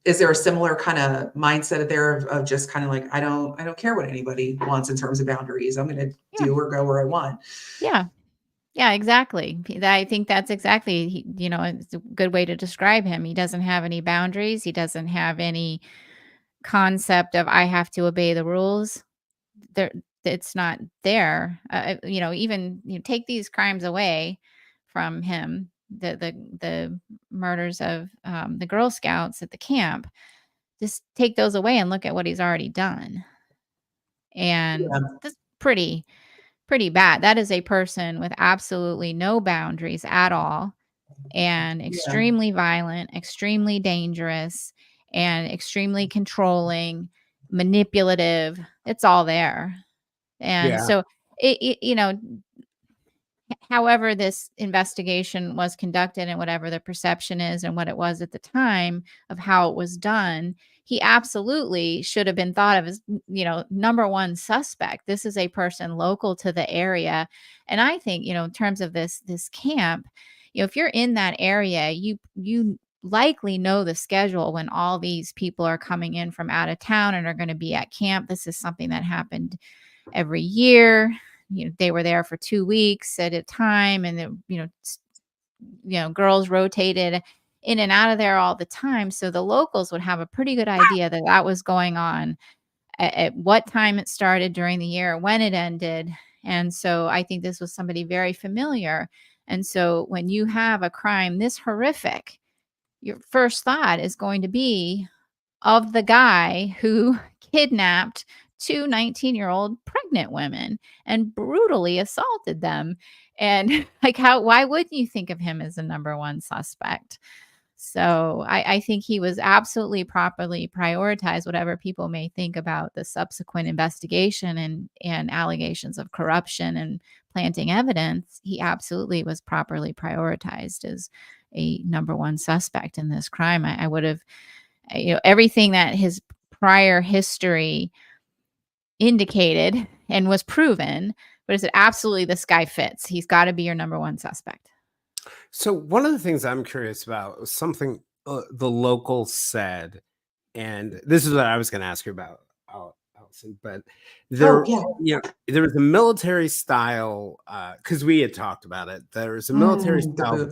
Is there a similar kind of mindset there of just kind of like, I don't care what anybody wants in terms of boundaries. I'm going to Yeah. do or go where I want. Yeah. Yeah, exactly. I think that's exactly, it's a good way to describe him. He doesn't have any boundaries. He doesn't have any concept of I have to obey the rules. There, it's not there. Even take these crimes away from him, the murders of the Girl Scouts at the camp. Just take those away and look at what he's already done, and Yeah, that's pretty bad. That is a person with absolutely no boundaries at all, and yeah, extremely violent, extremely dangerous, and extremely controlling, manipulative. It's all there. And yeah, so however this investigation was conducted, and whatever the perception is and what it was at the time of how it was done, he absolutely should have been thought of as, number one suspect. This is a person local to the area. And I think, in terms of this camp, if you're in that area, you likely know the schedule when all these people are coming in from out of town and are going to be at camp. This is something that happened every year. They were there for 2 weeks at a time, and girls rotated in and out of there all the time. So the locals would have a pretty good idea that that was going on at what time it started during the year, when it ended. And so I think this was somebody very familiar. And so when you have a crime this horrific, your first thought is going to be of the guy who kidnapped two 19-year-old pregnant women and brutally assaulted them. And like, why wouldn't you think of him as the number one suspect? So I think he was absolutely properly prioritized, whatever people may think about the subsequent investigation and allegations of corruption and planting evidence. He absolutely was properly prioritized as a number one suspect in this crime. I would have, everything that his prior history indicated and was proven, but is it absolutely this guy fits? He's got to be your number one suspect. So one of the things I'm curious about was something the locals said, and this is what I was going to ask you about, Allison. But there, there was a military style, because we had talked about it. There was a military style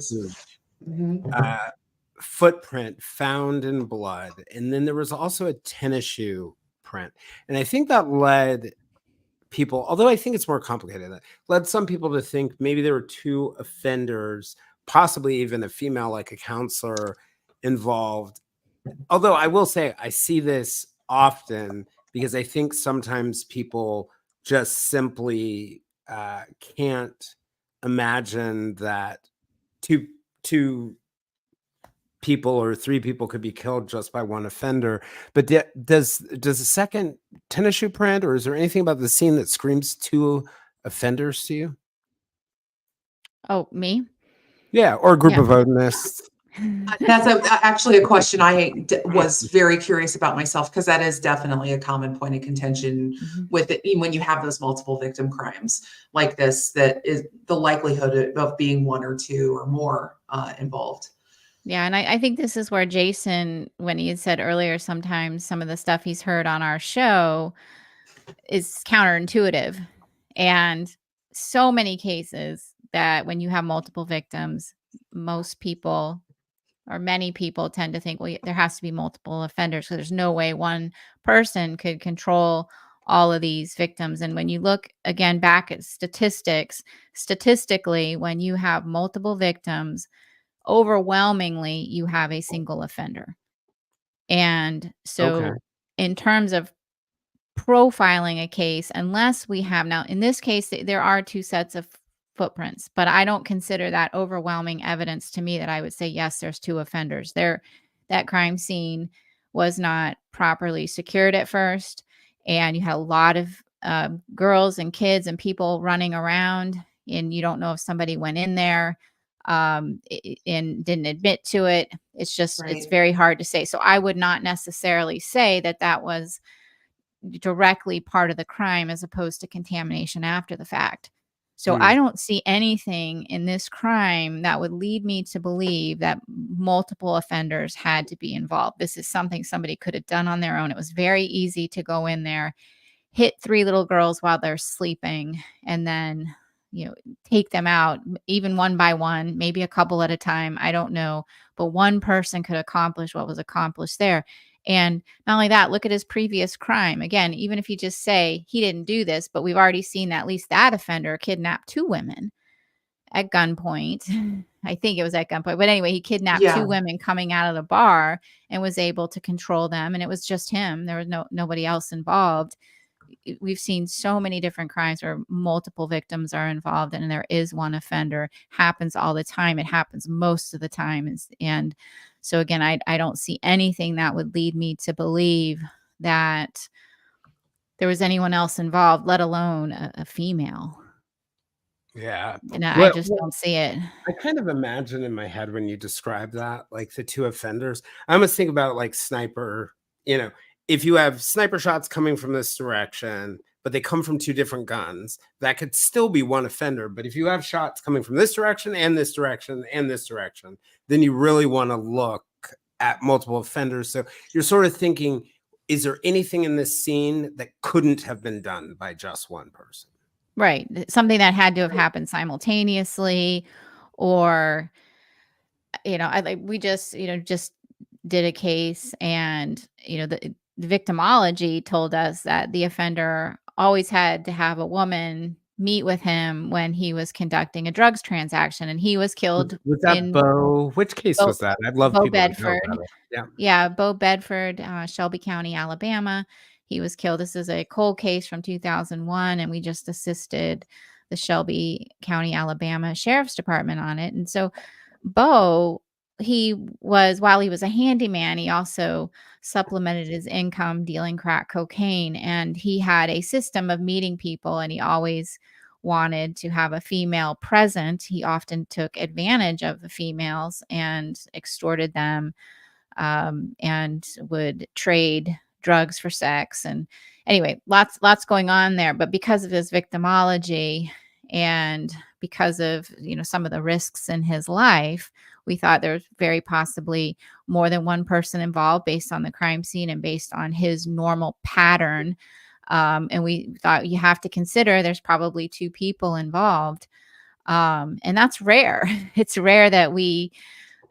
footprint found in blood, and then there was also a tennis shoe print, and I think that led people, although I think it's more complicated, that led some people to think maybe there were two offenders, possibly even a female, like a counselor, involved. Although I will say I see this often because I think sometimes people just simply can't imagine that two people or three people could be killed just by one offender. But does the second tennis shoe print, or is there anything about the scene that screams two offenders to you? Oh, me? Yeah, or a group of Odinists. That's actually a question I was very curious about myself, because that is definitely a common point of contention with it when you have those multiple victim crimes like this, that is the likelihood of being one or two or more involved. Yeah, and I think this is where Jason, when he had said earlier, sometimes some of the stuff he's heard on our show is counterintuitive. And so many cases that when you have multiple victims, most people or many people tend to think, well, there has to be multiple offenders, so there's no way one person could control all of these victims. And when you look again back at statistically, when you have multiple victims, overwhelmingly you have a single offender. And so in terms of profiling a case, unless we have, now in this case there are two sets of footprints, but I don't consider that overwhelming evidence to me that I would say yes, there's two offenders there. That crime scene was not properly secured at first, and you had a lot of girls and kids and people running around, and you don't know if somebody went in there and didn't admit to it. It's just it's very hard to say. So I would not necessarily say that that was directly part of the crime as opposed to contamination after the fact. So I don't see anything in this crime that would lead me to believe that multiple offenders had to be involved. This is something somebody could have done on their own. It was very easy to go in there, hit three little girls while they're sleeping, and then, take them out, even one by one, maybe a couple at a time. I don't know. But one person could accomplish what was accomplished there. And not only that, look at his previous crime. Again, even if you just say he didn't do this, but we've already seen that at least that offender kidnapped two women at gunpoint. I think it was at gunpoint. But anyway, he kidnapped two women coming out of the bar and was able to control them. And it was just him. There was nobody else involved. We've seen so many different crimes where multiple victims are involved and there is one offender. Happens all the time. It happens most of the time. And so again, I don't see anything that would lead me to believe that there was anyone else involved, let alone a female. Yeah. And I just don't see it. I kind of imagine in my head when you describe that, like the two offenders, I almost think about like sniper, if you have sniper shots coming from this direction, but they come from two different guns, that could still be one offender. But if you have shots coming from this direction and this direction and this direction, then you really want to look at multiple offenders. So you're sort of thinking, is there anything in this scene that couldn't have been done by just one person? Right. Something that had to have happened simultaneously, or we just, just did a case, and, the victimology told us that the offender always had to have a woman meet with him when he was conducting a drugs transaction, and he was killed Was that in Bo? Which case Bo, was that? I'd love Bo people to know Bedford. about it. Yeah. Yeah, Bo Bedford, Shelby County, Alabama. He was killed. This is a cold case from 2001, and we just assisted the Shelby County, Alabama Sheriff's Department on it. And so Bo, while he was a handyman, he also supplemented his income dealing crack cocaine, and he had a system of meeting people, and he always wanted to have a female present. He often took advantage of the females and extorted them, and would trade drugs for sex. And anyway, lots going on there. But because of his victimology, and because of some of the risks in his life, we thought there was very possibly more than one person involved based on the crime scene and based on his normal pattern. And we thought you have to consider there's probably two people involved. And that's rare. It's rare that we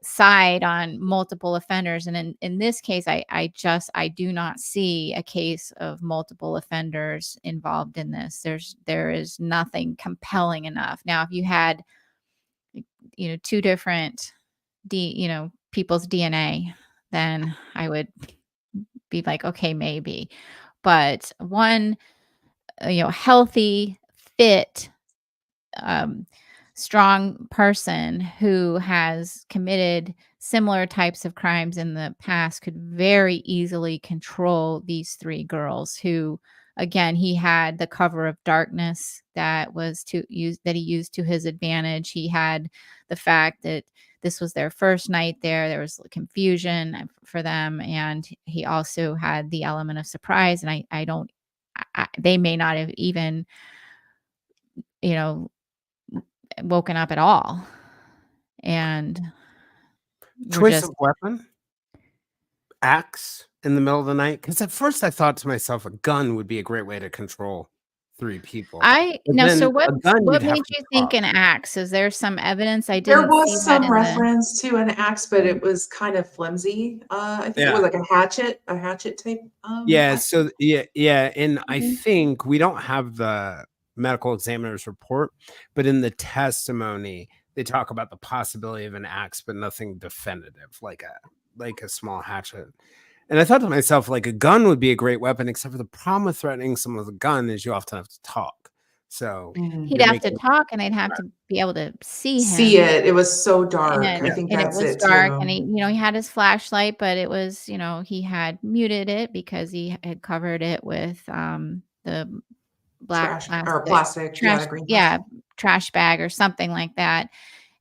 side on multiple offenders. And in this case, I do not see a case of multiple offenders involved in this. There is nothing compelling enough. Now, if you had, two different people's DNA, then I would be like, okay, maybe. But one, healthy, fit, um, strong person who has committed similar types of crimes in the past could very easily control these three girls who, again, he had the cover of darkness that he used to his advantage. He had the fact that this was their first night there was confusion for them, and he also had the element of surprise. And they may not have even you know woken up at all, and we're Choice just of weapon? Axe in the middle of the night? Because at first I thought to myself, a gun would be a great way to control 3 people. I But now, then so a gun, what you'd have made to you think talk. an axe? Is there some evidence? I There didn't see was that some in the reference to an axe, but it was kind of flimsy. I think it was Yeah. like a hatchet type Yeah, axe. so and I think we don't have the medical examiner's report, but in the testimony, they talk about the possibility of an axe, but nothing definitive, like a small hatchet. And I thought to myself, like, a gun would be a great weapon, except for the problem with threatening someone with a gun is you often have to talk. So Mhm. he'd you're have to making talk, and they'd have to be able to see See him. it. It was so dark. I And think and it that's was it dark, and too. he had his flashlight, but it was, he had muted it because he had covered it with, the black Trash or plastic plastic. Yeah, trash, the green yeah, plastic. trash bag or something like that.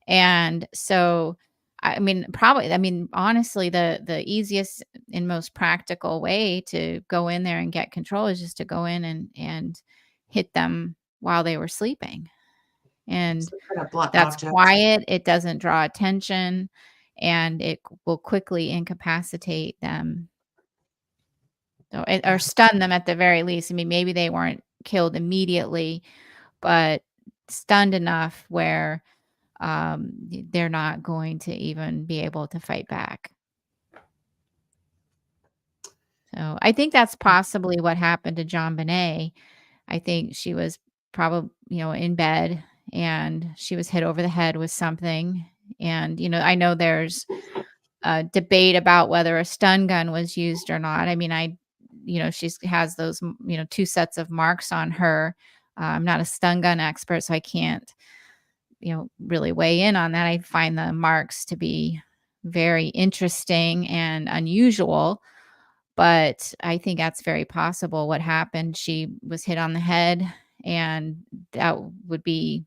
And so, honestly, the easiest and most practical way to go in there and get control is just to go in and hit them while they were sleeping. And Some kind of blunt that's object. quiet, it doesn't draw attention, and it will quickly incapacitate them, or Yeah. stun them at the very least. I mean, maybe they weren't killed immediately, but stunned enough where, they're not going to even be able to fight back. So, I think that's possibly what happened to JonBenet. I think she was probably, in bed, and she was hit over the head with something. And, I know there's a debate about whether a stun gun was used or not. I mean, she has those, 2 sets of marks on her. I'm not a stun gun expert, so I can't, really weigh in on that. I find the marks to be very interesting and unusual, but I think that's very possible what happened. She was hit on the head, and that would be,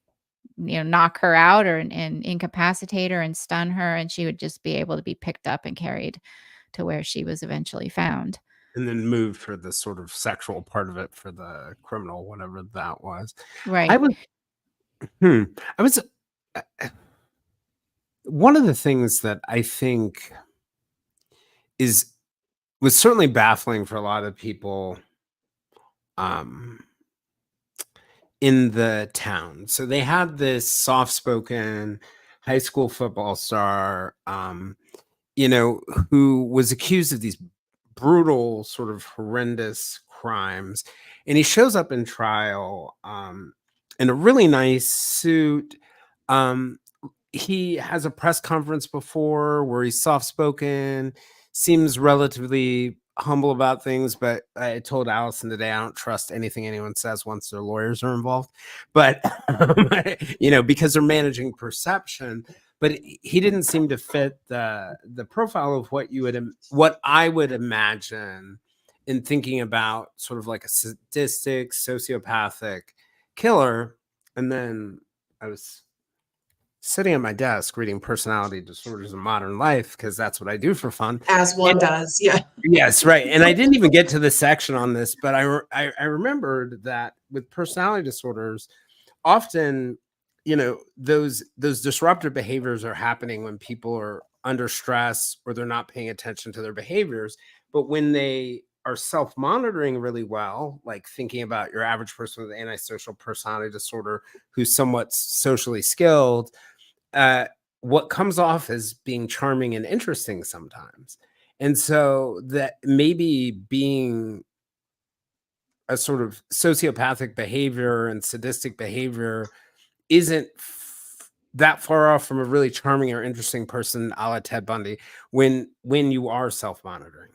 knock her out and incapacitate her and stun her, and she would just be able to be picked up and carried to where she was eventually found. And then moved for the sort of sexual part of it for the criminal, whatever that was. I Right. was hmm, I was one of the things that I think is was certainly baffling for a lot of people, um, in the town. So they had this soft-spoken high school football star, you know, who was accused of these brutal, sort of horrendous crimes. And he shows up in trial in a really nice suit. Um, he has a press conference before where he's soft spoken, seems relatively humble about things. But I told Allison today I don't trust anything anyone says once their lawyers are involved. But, you know, because they're managing perception. But he didn't seem to fit the profile of what I would imagine in thinking about sort of like a sadistic, sociopathic killer. And then I was sitting at my desk reading Personality Disorders in Modern Life because that's what I do for fun. As one does, yeah. Yes, right. And I didn't even get to the section on this, but I remembered that with personality disorders, often, you know, those disruptive behaviors are happening when people are under stress or they're not paying attention to their behaviors. But when they are self-monitoring really well, like thinking about your average person with antisocial personality disorder who's somewhat socially skilled, what comes off as being charming and interesting sometimes. And so that maybe being a sort of sociopathic behavior and sadistic behavior isn't that far off from a really charming or interesting person a la Ted Bundy when you are self-monitoring.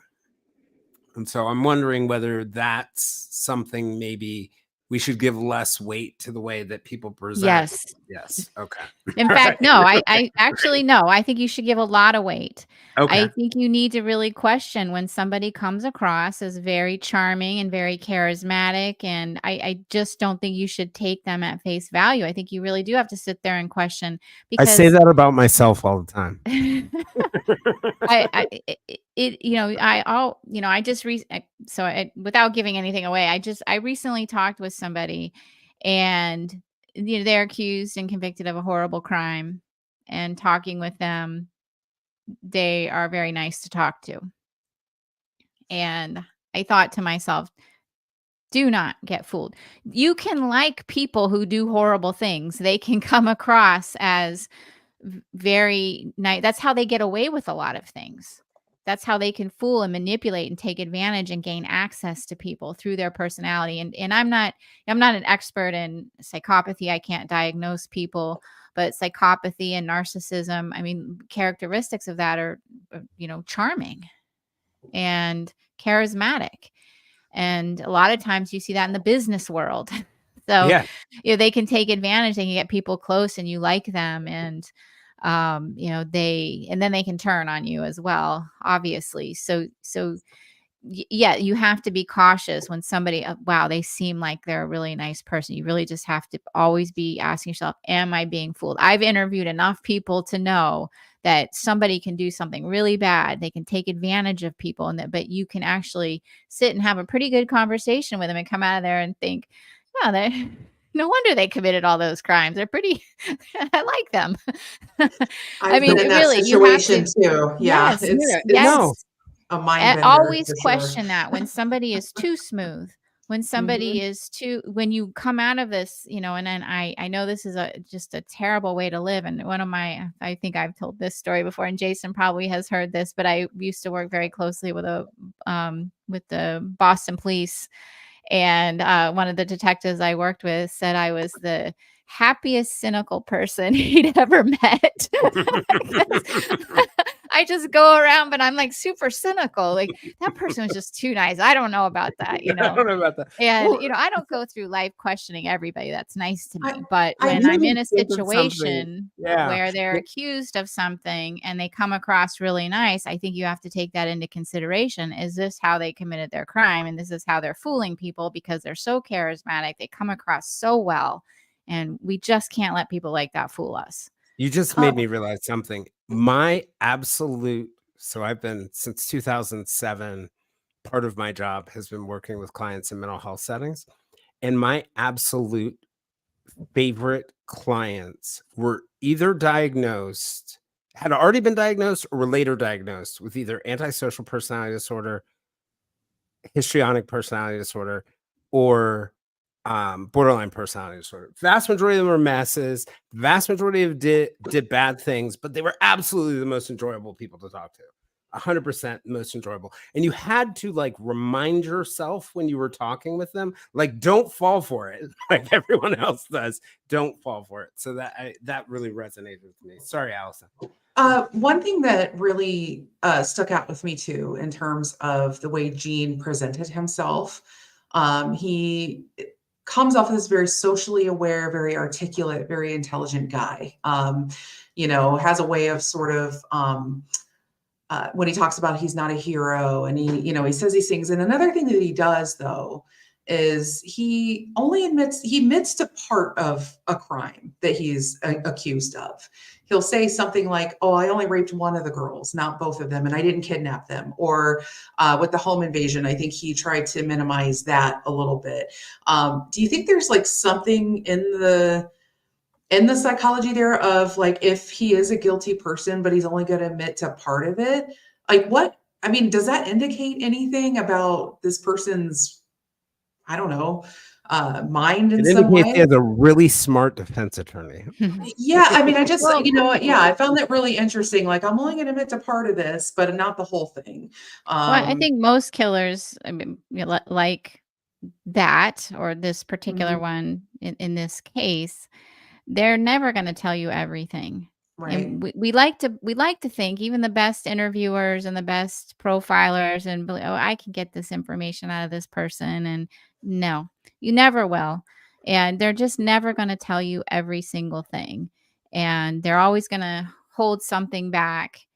And so I'm wondering whether that's something maybe we should give less weight to the way that people present. Yes. Yes. Okay. In fact, no, I actually no. I think you should give a lot of weight. Okay. I think you need to really question when somebody comes across as very charming and very charismatic, and I just don't think you should take them at face value. I think you really do have to sit there and question I say because that about myself all the time. Without giving anything away, I recently talked with somebody, and they're accused and convicted of a horrible crime, and talking with them, they are very nice to talk to. And I thought to myself, do not get fooled. You can like people who do horrible things. They can come across as very nice. That's how they get away with a lot of things. That's how they can fool and manipulate and take advantage and gain access to people through their personality. And I'm not an expert in psychopathy. I can't diagnose people, but psychopathy and narcissism, I mean, characteristics of that are, charming and charismatic. And a lot of times you see that in the business world. So, Yeah. they can take advantage. They can get people close and you like them. And, and then they can turn on you as well, obviously. So yeah, you have to be cautious when somebody, wow, they seem like they're a really nice person. You really just have to always be asking yourself, am I being fooled? I've interviewed enough people to know that somebody can do something really bad. They can take advantage of people, but you can actually sit and have a pretty good conversation with them and come out of there and think, yeah, no wonder they committed all those crimes. They're pretty, I like them. I've been in that really, you have situation too. Yeah, yes, it's No. a mind bender. always for sure. question that when somebody is too smooth, when somebody is too, when you come out of this, and then I know this is just a terrible way to live. And I think I've told this story before, and Jason probably has heard this, but I used to work very closely with the Boston police. And one of the detectives I worked with said I was the happiest cynical person he'd ever met. I just go around, but I'm like super cynical. Like, that person was just too nice. I don't know about that, I don't know about that. And Well, I don't go through life questioning everybody that's nice to me. I- But I when I'm really in a think of something- situation yeah. where they're Yeah. accused of something and they come across really nice, I think you have to take that into consideration. Is this how they committed their crime? And this is how they're fooling people because they're so charismatic. They come across so well. And we just can't let people like that fool us. You just made me realize something. My absolute, so I've been since 2007, part of my job has been working with clients in mental health settings. And my absolute favorite clients were either had already been diagnosed or were later diagnosed with either antisocial personality disorder, histrionic personality disorder, or borderline personality disorder. Vast majority of them were messes. Vast majority of did bad things, but they were absolutely the most enjoyable people to talk to. 100% most enjoyable. And you had to like remind yourself when you were talking with them, like, don't fall for it like everyone else does. Don't fall for it. So that really resonated with me. Sorry, Allison. One thing that really stuck out with me too, in terms of the way Gene presented himself, he comes off as very socially aware, very articulate, very intelligent guy. Has a way of sort of when he talks about he's not a hero, and he says these things. And another thing that he does though is he admits to part of a crime that he's accused of. He'll say something like, "Oh, I only raped one of the girls, not both of them, and I didn't kidnap them." Or with the home invasion, I think he tried to minimize that a little bit. Do you think there's like something in the psychology there of like, if he is a guilty person, but he's only going to admit to part of it? Like, does that indicate anything about this person's, I don't know, mind in It some indicates he way? has a really smart defense attorney. Yeah, I just, Well, I found that really interesting. Like, I'm only going to admit to part of this, but not the whole thing. well, I think most killers, I mean, like that, or this particular Mhm, one in this case, they're never going to tell you everything. right. And we like to think, even the best interviewers and the best profilers, and oh, I can get this information out of this person. And no, you never will. And they're just never going to tell you every single thing. And they're always going to hold something back,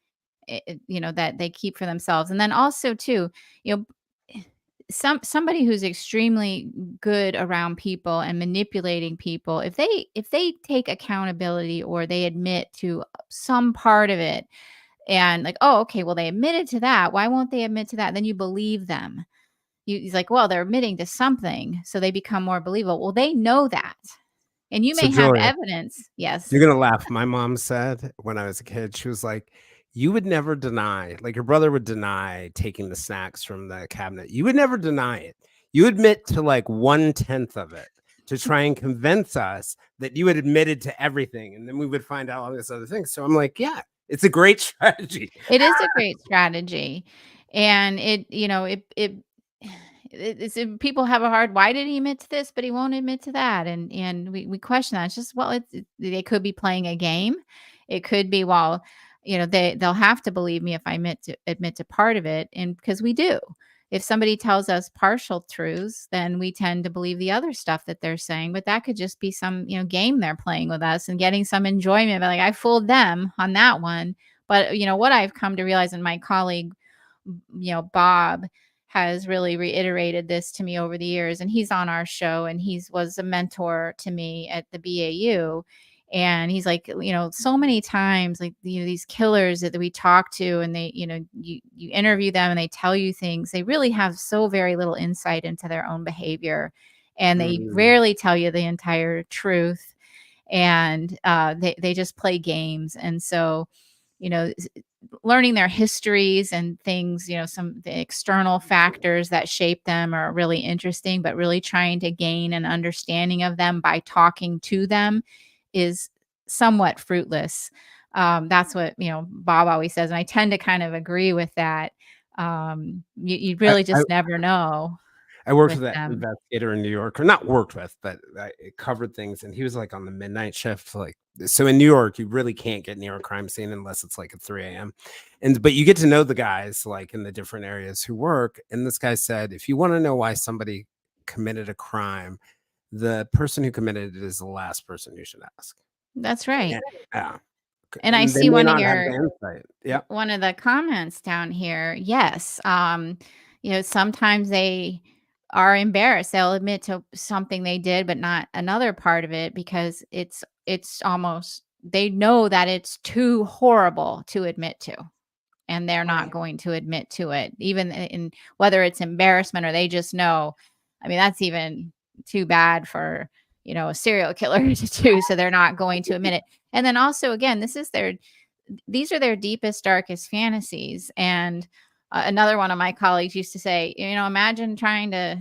that they keep for themselves. And then also too, you know, somebody who's extremely good around people and manipulating people, if they take accountability, or they admit to some part of it, and like, oh, okay, well, they admitted to that, why won't they admit to that? Then you believe them. He's like, well, they're admitting to something, so they become more believable. Well, they know that, and you So may have Julia, evidence. Yes. you're gonna laugh. My mom said when I was a kid, she was like, "You would never deny, like your brother would deny taking the snacks from the cabinet. You would never deny it. You admit to like 1/10 of it to try and convince us that you had admitted to everything, and then we would find out all this other things." So I'm like, "Yeah, it's a great strategy." It is a great strategy, and people have a hard, why did he admit to this, but he won't admit to that, and we question that. It's just, well, they could be playing a game. It could be, well, they'll have to believe me if I admit to part of it, and because we do. If somebody tells us partial truths, then we tend to believe the other stuff that they're saying, but that could just be some, game they're playing with us and getting some enjoyment. But like, I fooled them on that one. But what I've come to realize, and my colleague, Bob, has really reiterated this to me over the years, and he's on our show, and he was a mentor to me at the BAU. And he's like, so many times, like, these killers that we talk to, and they, you interview them and they tell you things, they really have so very little insight into their own behavior, and they Mm. rarely tell you the entire truth. And they just play games. And so, learning their histories and things, some the external factors that shape them are really interesting, but really trying to gain an understanding of them by talking to them is somewhat fruitless. That's what, Bob always says. And I tend to kind of agree with that. You I, really I just never know I worked with with that them. investigator in New York, or not worked with, but I covered things, and he was like on the midnight shift. Like, so in New York, you really can't get near a crime scene unless it's like at 3 a.m. But you get to know the guys like in the different areas who work. And this guy said, if you want to know why somebody committed a crime, the person who committed it is the last person you should ask. That's right. Yeah. Yeah. And I And they see may one of not have your the insight. Yeah. one of the comments down here. Yes. Sometimes they are embarrassed. They'll admit to something they did, but not another part of it, because it's almost, they know that it's too horrible to admit to, and they're not Right. going to admit to it, even in whether it's embarrassment, or they just know. I mean, that's even too bad for, a serial killer to do. So they're not going to admit it. And then also, again, these are their deepest, darkest fantasies. And another one of my colleagues used to say, imagine trying to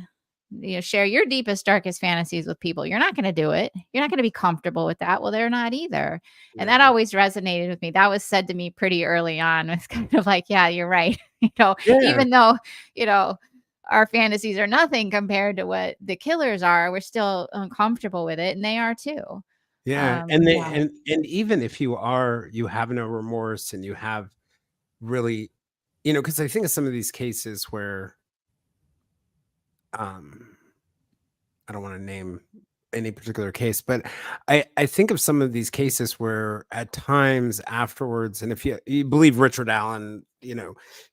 share your deepest, darkest fantasies with people. You're not going to do it. You're not going to be comfortable with that. Well, they're not either. And that Yeah. always resonated with me. That was said to me pretty early on. It's kind of like, yeah, you're right. Yeah. Even though, our fantasies are nothing compared to what the killers are, we're still uncomfortable with it. And they are too. Yeah. And they, Yeah. and even if you have no remorse and you have really, because I think of some of these cases where, I don't want to name any particular case, but I think of some of these cases where at times afterwards, and if you believe Richard Allen,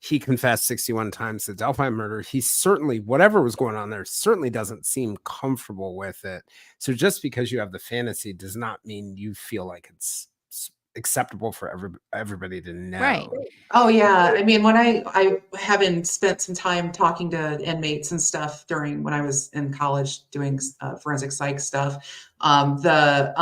he confessed 61 times to Delphi murder. He certainly, whatever was going on there, certainly doesn't seem comfortable with it. So just because you have the fantasy does not mean you feel like it's acceptable for everybody to know. Right. Oh yeah. I mean, when I having spent some time talking to inmates and stuff during when I was in college doing forensic psych stuff, the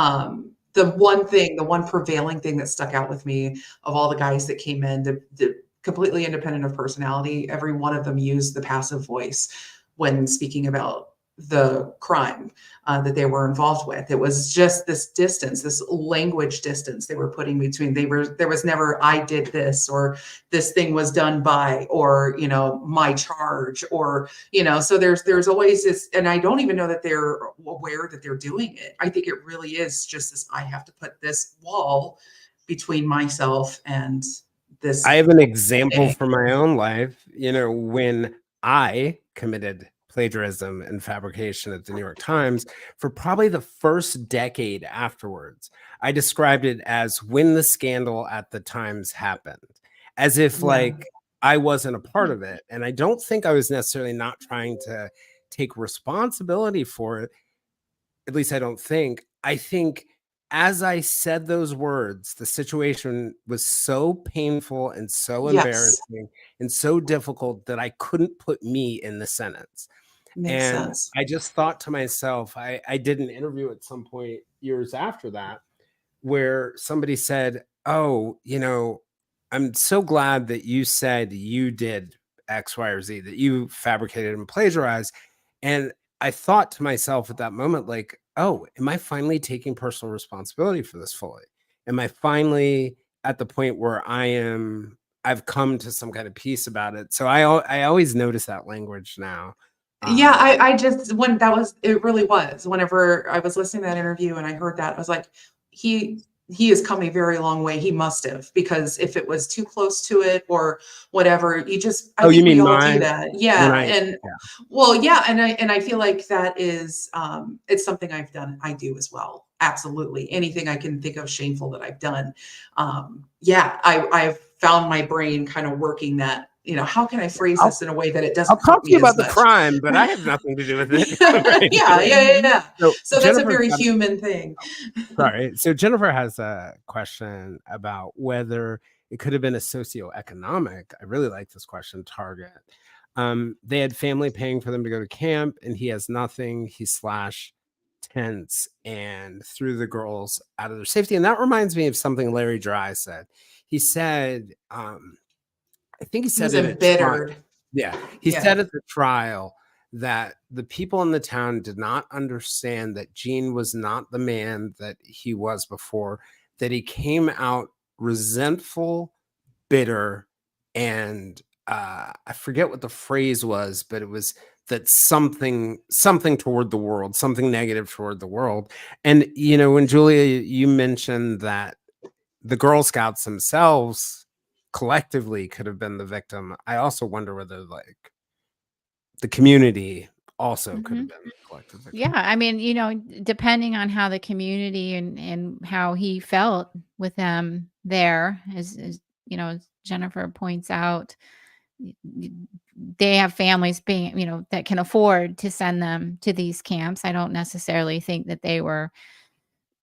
one prevailing thing that stuck out with me of all the guys that came in, the completely independent of personality, every one of them used the passive voice when speaking about the crime that they were involved with. It was just this distance, this language distance they were putting between. There was never "I did this" or "this thing was done by" or "my charge" or So there's always this, and I don't even know that they're aware that they're doing it. I think it really is just this: I have to put this wall between myself and this. I have an example from my own life. When I committed plagiarism and fabrication at the New York Times, for probably the first decade afterwards, I described it as when the scandal at the Times happened, as if like I wasn't a part of it. And I don't think I was necessarily not trying to take responsibility for it. At least I don't think. I think as I said those words, the situation was so painful and so Yes, embarrassing and so difficult that I couldn't put me in the sentence. makes And sense. I just thought to myself, I did an interview at some point years after that where somebody said, "Oh, I'm so glad that you said you did X, Y, or Z, that you fabricated and plagiarized." And I thought to myself at that moment, like, "Oh, am I finally taking personal responsibility for this fully? Am I finally at the point where I've come to some kind of peace about it?" So I always notice that language now. Yeah, I just when that was it really was. Whenever I was listening to that interview and I heard that, I was like, he has come a very long way. He must have, because if it was too close to it or whatever, I Oh, you think we mean all do mine? that. When Yeah. I And Yeah. well, yeah, and I feel like that is it's something I do as well. Absolutely. Anything I can think of shameful that I've done. Yeah, I've found my brain kind of working that, how can I phrase I'll this in a way that it I'll doesn't talk hurt to you me as about the much? crime, but I have nothing to do with it. Yeah, yeah, yeah, yeah. So So that's a Jennifer's very got human thing. Sorry. So Jennifer has a question about whether it could have been a socioeconomic. I really like this question. Target. They had family paying for them to go to camp, and he has nothing. He slashed tents and threw the girls out of their safety. And that reminds me of something Larry Dry said. He said, I think he He said was it at trial. embittered. Yeah, he Yeah. said at the trial that the people in the town did not understand that Gene was not the man that he was before, that he came out resentful, bitter, and I forget what the phrase was, but it was that something toward the world, something negative toward the world. And when Julia, you mentioned that the Girl Scouts themselves collectively could have been the victim, I also wonder whether like the community also could have Mhm. been the collective Yeah, victim. I mean, depending on how the community and how he felt with them there, as Jennifer points out, y- y- they have families being, that can afford to send them to these camps. I don't necessarily think that they were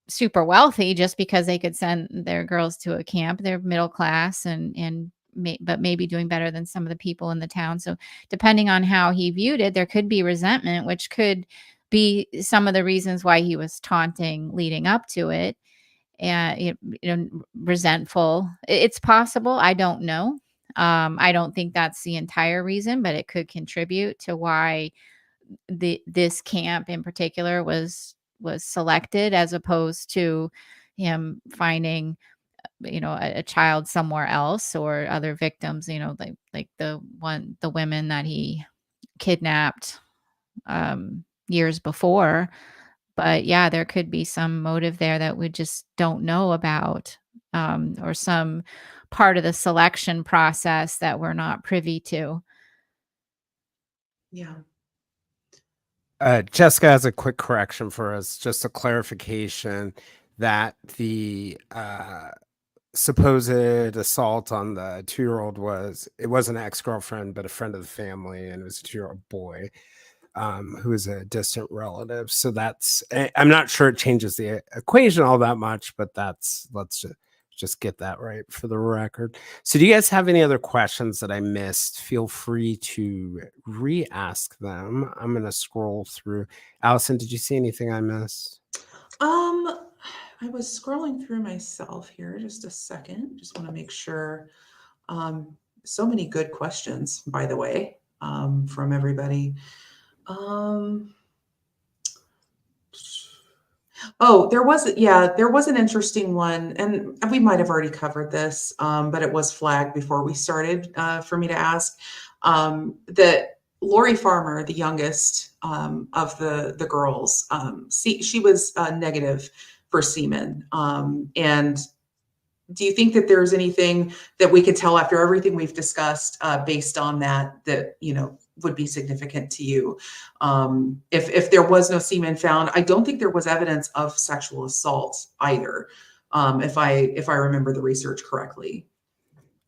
super wealthy just because they could send their girls to a camp. They're middle class but maybe doing better than some of the people in the town. So depending on how he viewed it, there could be resentment, which could be some of the reasons why he was taunting leading up to it. And resentful. It's possible. I don't know. I don't think that's the entire reason, but it could contribute to why this camp in particular was selected, as opposed to him finding, a child somewhere else or other victims, like the women that he kidnapped years before. But yeah, there could be some motive there that we just don't know about, or some part of the selection process that we're not privy to. Yeah. Jessica has a quick correction for us, just a clarification that the supposed assault on the 2-year-old it wasn't an ex-girlfriend, but a friend of the family, and it was a 2-year-old boy who is a distant relative. So I'm not sure it changes the equation all that much, but let's just get that right for the record. So do you guys have any other questions that I missed? Feel free to re-ask them. I'm going to scroll through. Allison, did you see anything I missed? I was scrolling through myself here, just a second. Just want to make sure. So many good questions, by the way, from everybody. Oh, there was an interesting one, and we might have already covered this, but it was flagged before we started for me to ask. That Lori Farmer, the youngest of the girls, she was negative for semen. And do you think that there's anything that we could tell after everything we've discussed based on that would be significant to you? If there was no semen found, I don't think there was evidence of sexual assault either, if I remember the research correctly.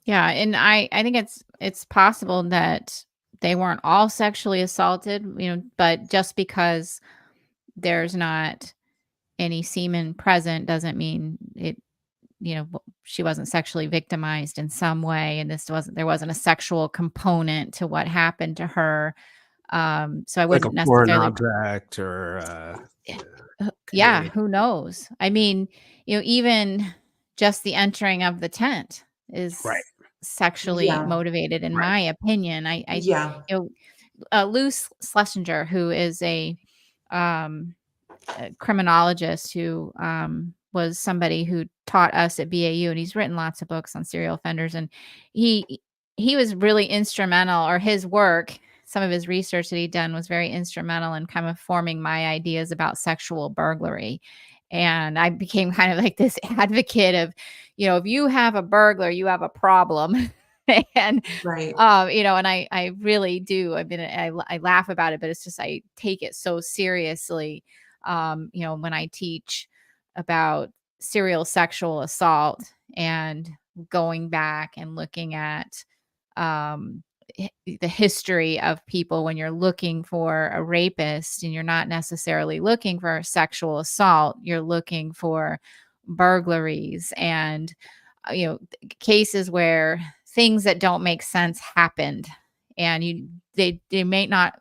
Yeah, and I think it's possible that they weren't all sexually assaulted, but just because there's not any semen present doesn't mean she wasn't sexually victimized in some way, and there wasn't a sexual component to what happened to her. So I Like a wouldn't foreign necessarily. object or Yeah, anything. who knows? I mean, even just the entering of the tent Right. is sexually Yeah. motivated, in Right. my opinion. Yeah. Lou Schlesinger, who is a criminologist who was somebody who taught us at BAU, and he's written lots of books on serial offenders, and he was really instrumental, or his work, some of his research that he'd done was very instrumental in kind of forming my ideas about sexual burglary. And I became kind of like this advocate of, if you have a burglar, you have a problem. And Right. and I really do. I mean, I laugh about it, but it's just I take it so seriously. When I teach about serial sexual assault and going back and looking at the history of people, when you're looking for a rapist and you're not necessarily looking for sexual assault, you're looking for burglaries and cases where things that don't make sense happened, and they might not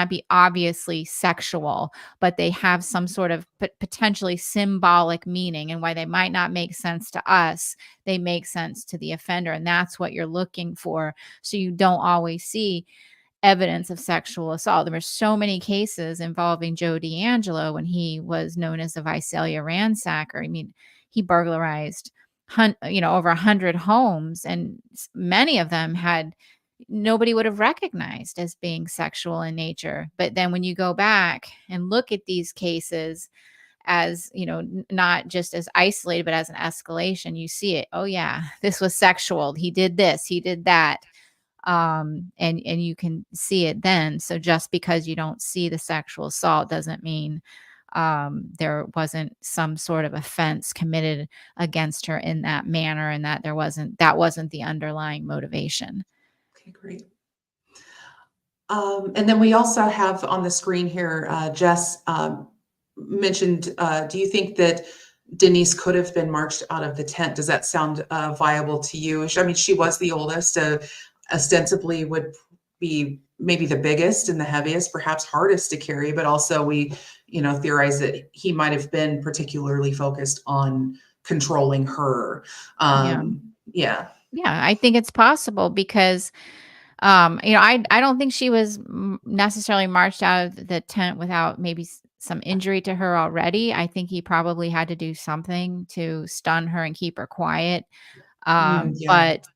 be obviously sexual, but they have some sort of potentially symbolic meaning, and why they might not make sense to us, they make sense to the offender, and that's what you're looking for. So you don't always see evidence of sexual assault. There were so many cases involving Joe D'Angelo when he was known as the Visalia ransacker. I mean, he burglarized over 100 homes, and many of them nobody would have recognized as being sexual in nature. But then when you go back and look at these cases as, not just as isolated, but as an escalation, you see it. Oh yeah, this was sexual. He did this, he did that. And you can see it then. So just because you don't see the sexual assault doesn't mean there wasn't some sort of offense committed against her in that manner, and that that wasn't the underlying motivation. Okay, great. And then we also have on the screen here, Jess mentioned, do you think that Denise could have been marched out of the tent? Does that sound viable to you? I mean, she was the oldest, ostensibly would be maybe the biggest and the heaviest, perhaps hardest to carry, but also we, theorize that he might have been particularly focused on controlling her. Yeah. Yeah, I think it's possible because I don't think she was necessarily marched out of the tent without maybe some injury to her already. I think he probably had to do something to stun her and keep her quiet. Yeah. But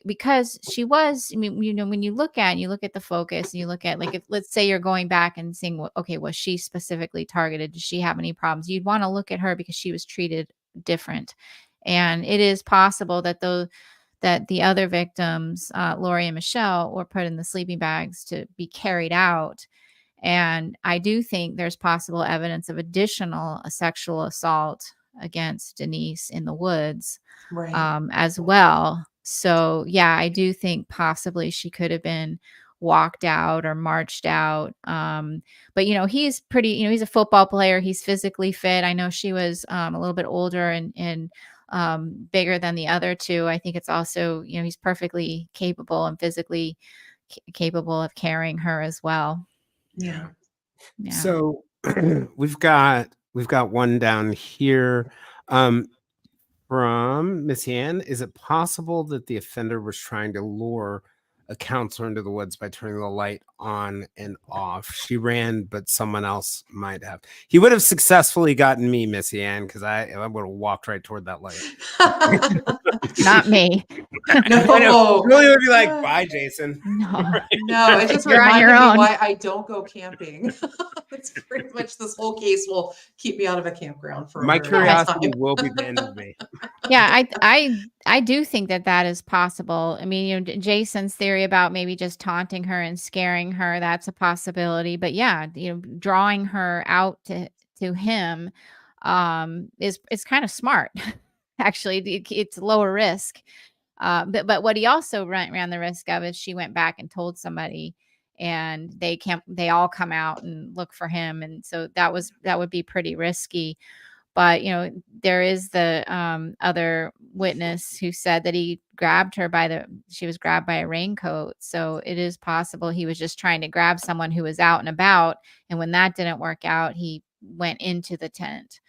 because she was, I mean, when you look at the focus and you look at, like, if let's say you're going back and seeing okay, was she specifically targeted? Does she have any problems? You'd want to look at her because she was treated different. And it is possible that the other victims, Lori and Michelle, were put in the sleeping bags to be carried out. And I do think there's possible evidence of additional sexual assault against Denise in the woods, Right. as well. So yeah, I do think possibly she could have been walked out or marched out. But he's pretty. He's a football player. He's physically fit. I know she was a little bit older and bigger than the other two. I think it's also he's perfectly capable and physically capable of carrying her as well. Yeah. Yeah. So we've got one down here. From Miss Ann, is it possible that the offender was trying to lure a counselor into the woods by turning the light on and off? She ran, but someone else might have. He would have successfully gotten me, Missy Ann, because I would have walked right toward that light. Not me. No. Julie would be like, "Bye, Jason." No. No, it just You're on reminded your me own. why I don't go camping. That's pretty much, this whole case will keep me out of a campground for a My very long curiosity time. will be the end of me. Yeah, I do think that is possible. I mean, Jason's theory about maybe just taunting her and scaring her, that's a possibility. But yeah, drawing her out to him is kind of smart. Actually, it's lower risk. But what he also ran the risk of is she went back and told somebody, and they all come out and look for him, and so that would be pretty risky. But there is the other witness who said that she was grabbed by a raincoat. So it is possible he was just trying to grab someone who was out and about, and when that didn't work out, he went into the tent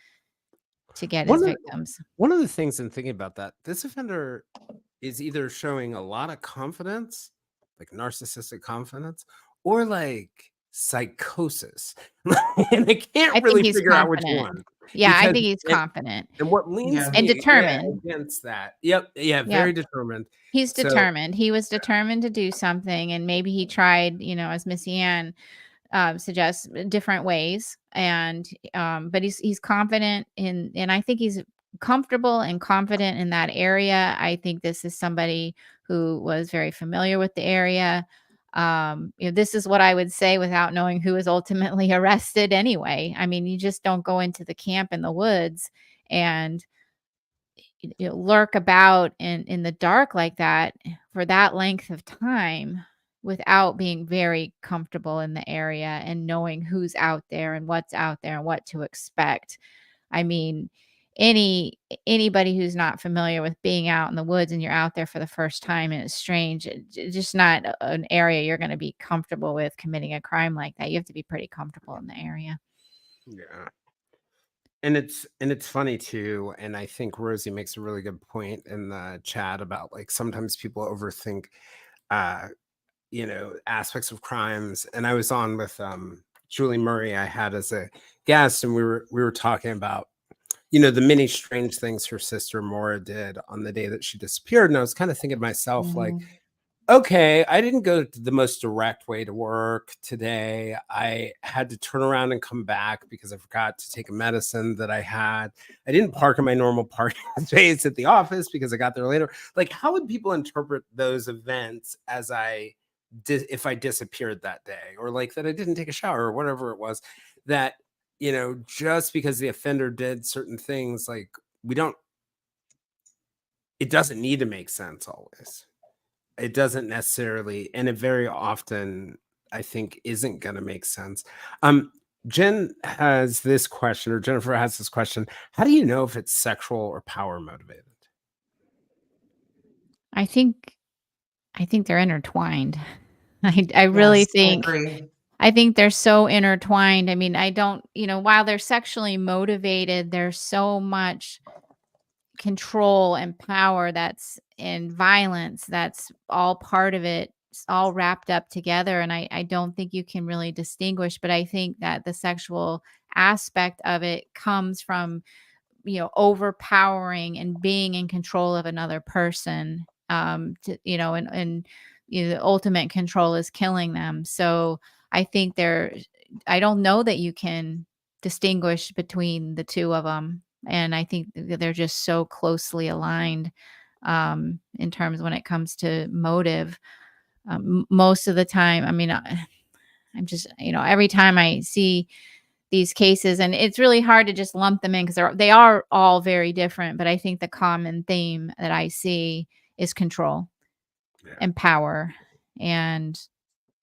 to get his victims. One of the things in thinking about that, this offender is either showing a lot of confidence, like narcissistic confidence, or like psychosis. And I can't really think he's figure out which confident. one. Yeah, I Because think he's confident. And what leans Yeah. me And determined. against that. Yep. Yeah. Yep. Very determined. He's So, determined. He was determined to do something, and maybe he tried, as Missy Ann suggests, different ways. And but he's confident and I think he's comfortable and confident in that area. I think this is somebody who was very familiar with the area. This is what I would say without knowing who was ultimately arrested anyway. I mean, you just don't go into the camp in the woods and lurk about in the dark like that for that length of time without being very comfortable in the area and knowing who's out there and what's out there and what to expect. I mean, anybody who's not familiar with being out in the woods and you're out there for the first time and it's strange, it's just not an area you're going to be comfortable with committing a crime like that. You have to be pretty comfortable in the area. yeah. And it's funny too, and I think Rosie makes a really good point in the chat about, like, sometimes people overthink aspects of crimes. And I was on with Julie Murray, I had as a guest, and we were talking about the many strange things her sister Maura did on the day that she disappeared. And I was kind of thinking to myself, like, okay, I didn't go the most direct way to work today. I had to turn around and come back because I forgot to take a medicine that I had. I didn't park in my normal parking space at the office because I got there later. Like, how would people interpret those events as if I disappeared that day, or like that I didn't take a shower or whatever it was, that, just because the offender did certain things, like, it doesn't need to make sense always. It doesn't necessarily, and it very often, I think, isn't going to make sense. Jen has this question, or Jennifer has this question. How do you know if it's sexual or power motivated? I think they're intertwined. I really think I think they're so intertwined. I mean, I don't, while they're sexually motivated, there's so much control and power that's in violence that's all part of it all wrapped up together. And I don't think you can really distinguish, but I think that the sexual aspect of it comes from, overpowering and being in control of another person, and the ultimate control is killing them. So I think I don't know that you can distinguish between the two of them. And I think that they're just so closely aligned, in terms when it comes to motive. Most of the time, I mean, I'm just, every time I see these cases, and it's really hard to just lump them in because they are all very different. But I think the common theme that I see is control and power. And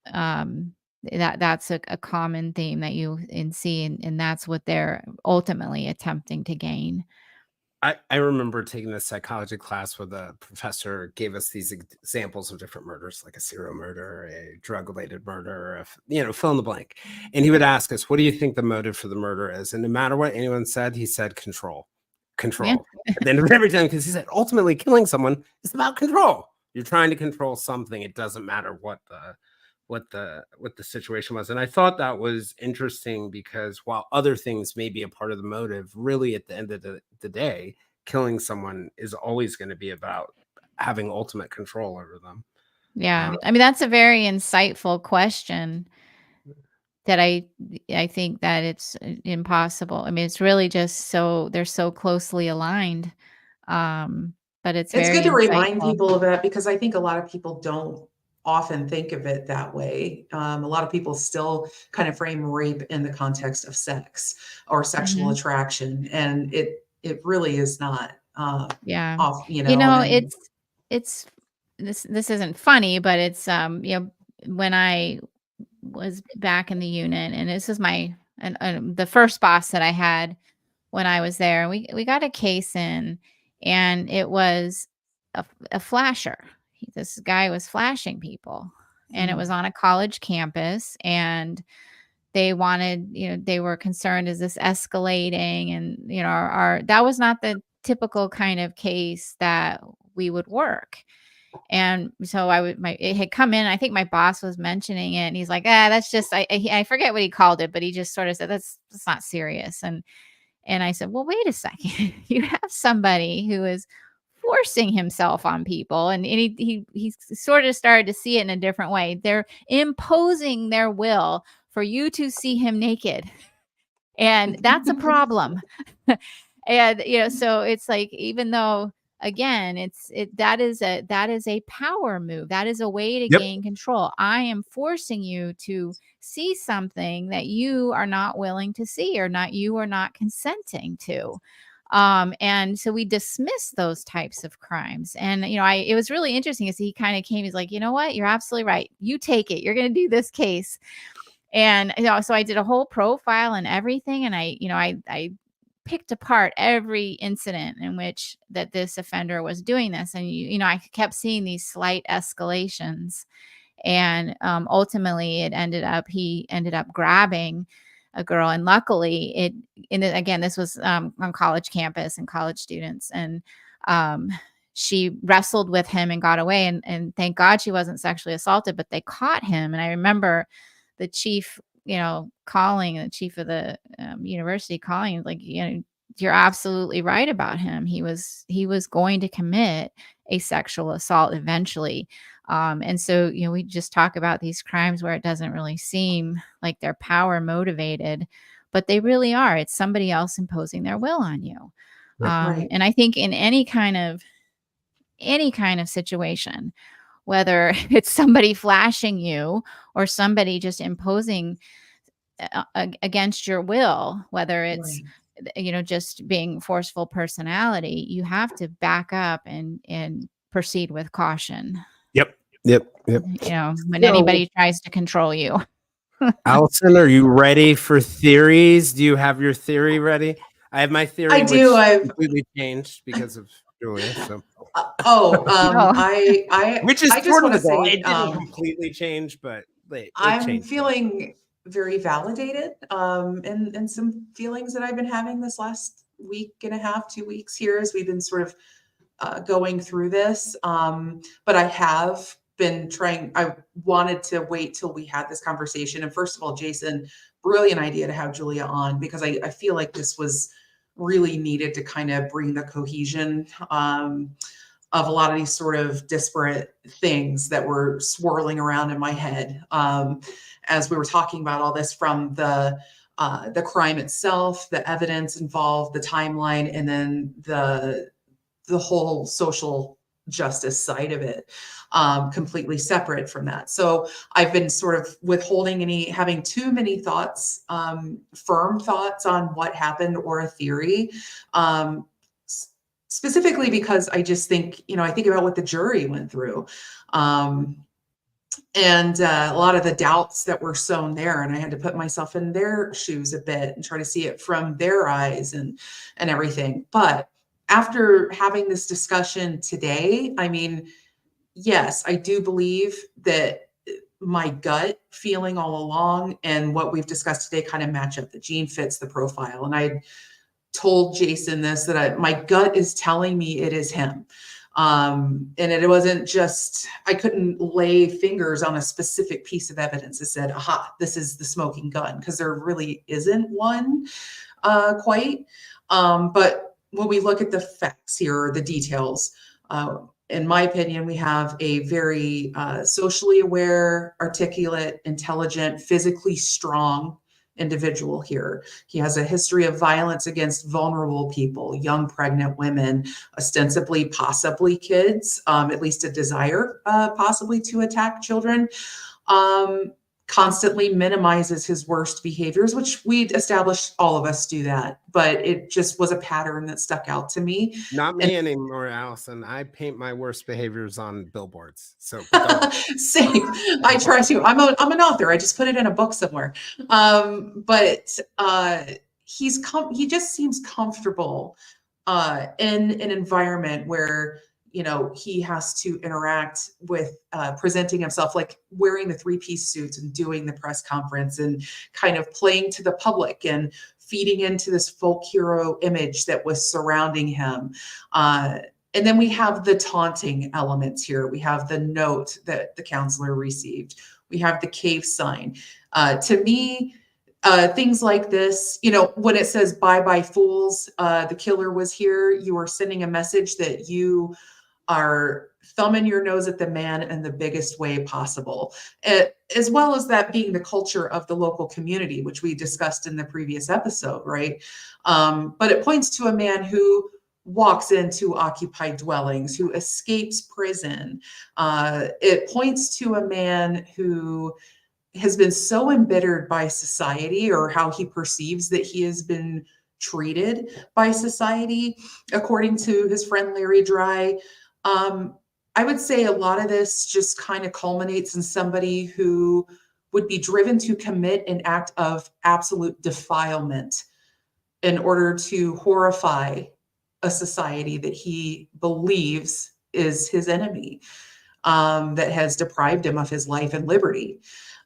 that's a common theme that you see, and that's what they're ultimately attempting to gain. I remember taking a psychology class where the professor gave us these examples of different murders, like a serial murder, a drug-related murder, fill in the blank. And he would ask us, what do you think the motive for the murder is? And no matter what anyone said, he said control. Yeah. At the end of every time, because he said, ultimately killing someone is about control. You're trying to control something. It doesn't matter what the situation was. And I thought that was interesting because while other things may be a part of the motive, really at the end of the day, killing someone is always going to be about having ultimate control over them. Yeah. I mean, that's a very insightful question that I think that it's impossible. I mean, it's really just they're so closely aligned. But it's It's very good to remind insightful. people of that because I think a lot of people don't often think of it that way. A lot of people still kind of frame rape in the context of sex or sexual Mhm. attraction, and it really is not. Yeah. Off, and It's this isn't funny, but it's, when I was back in the unit, and this is the first boss that I had when I was there. We got a case in, and it was a flasher. This guy was flashing people, and it was on a college campus, and they were concerned, is this escalating? And, that was not the typical kind of case that we would work. And so it had come in. I think my boss was mentioning it, and he's like, that's just, I forget what he called it, but he just sort of said, that's not serious. And I said, well, wait a second. You have somebody who is forcing himself on people. And he sort of started to see it in a different way. They're imposing their will for you to see him naked. And that's a problem. And, so it's like, even though, again, that is a power move. That is a way to Yep. gain control. I am forcing you to see something that you are not willing to see, or you are not consenting to. And so we dismiss those types of crimes. And, it was really interesting as he kind of came, he's like, you know what? You're absolutely right. You take it. You're going to do this case. And, so I did a whole profile and everything. And I picked apart every incident in which that this offender was doing this. And, I kept seeing these slight escalations. And ultimately he ended up grabbing a girl. And luckily again, this was on college campus and college students. And she wrestled with him and got away. And thank God she wasn't sexually assaulted, but they caught him. And I remember the chief, calling, the chief of the university calling, like, you're absolutely right about him. He was going to commit a sexual assault eventually. And so, we just talk about these crimes where it doesn't really seem like they're power motivated, but they really are. It's somebody else imposing their will on you. right. And I think in any kind of situation, whether it's somebody flashing you or somebody just imposing against your will, whether it's just being forceful personality, you have to back up and proceed with caution. Yep. When So, anybody tries to control you. Allison, are you ready for theories? Do you have your theory ready? I have my theory, I do. which completely changed because of Julia. So, Oh. which is I just sort of want to the goal. say, It didn't completely change, but it I'm changed. feeling very validated, and some feelings that I've been having this last week and a half, 2 weeks here as we've been sort of going through this. But I have I wanted to wait till we had this conversation. And first of all, Jason, brilliant idea to have Julia on, because I feel like this was really needed to kind of bring the cohesion of a lot of these sort of disparate things that were swirling around in my head as we were talking about all this, from the crime itself, the evidence involved, the timeline, and then the whole social justice side of it, completely separate from that. So I've been sort of withholding having too many thoughts, firm thoughts on what happened or a theory, specifically because I just think, I think about what the jury went through. And a lot of the doubts that were sown there, and I had to put myself in their shoes a bit and try to see it from their eyes and everything. But after having this discussion today, I mean, yes, I do believe that my gut feeling all along and what we've discussed today kind of match up. That Gene fits the profile. And I told Jason this, that my gut is telling me it is him. And it wasn't just, I couldn't lay fingers on a specific piece of evidence that said, aha, this is the smoking gun, because there really isn't one quite. But when we look at the facts here, the details, in my opinion, we have a very socially aware, articulate, intelligent, physically strong individual here. He has a history of violence against vulnerable people, young pregnant women, ostensibly, possibly kids, at least a desire possibly to attack children. Constantly minimizes his worst behaviors, which we established all of us do that, but it just was a pattern that stuck out to me. Not me anymore, Allison. I paint my worst behaviors on billboards. So same. I try to. I'm an author. I just put it in a book somewhere. But he just seems comfortable in an environment where he has to interact with presenting himself, like wearing the 3-piece suits and doing the press conference and kind of playing to the public and feeding into this folk hero image that was surrounding him. And then we have the taunting elements here. We have the note that the counselor received. We have the cave sign. To me, things like this, when it says "bye bye fools," the killer was here, you are sending a message that you are thumbing your nose at the man in the biggest way possible, as well as that being the culture of the local community, which we discussed in the previous episode, right? But it points to a man who walks into occupied dwellings, who escapes prison. It points to a man who has been so embittered by society, or how he perceives that he has been treated by society, according to his friend Larry Dry. I would say a lot of this just kind of culminates in somebody who would be driven to commit an act of absolute defilement in order to horrify a society that he believes is his enemy, that has deprived him of his life and liberty.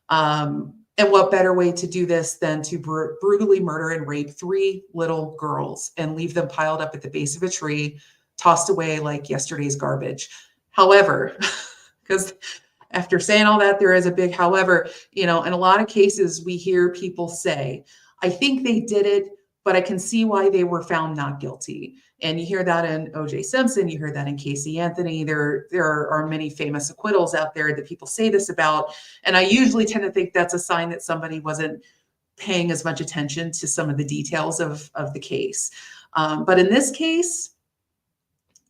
And what better way to do this than to brutally murder and rape 3 little girls and leave them piled up at the base of a tree, tossed away like yesterday's garbage. However, because after saying all that, there is a big however, in a lot of cases, we hear people say, I think they did it, but I can see why they were found not guilty. And you hear that in O.J. Simpson, you hear that in Casey Anthony. There are many famous acquittals out there that people say this about. And I usually tend to think that's a sign that somebody wasn't paying as much attention to some of the details of the case. But in this case,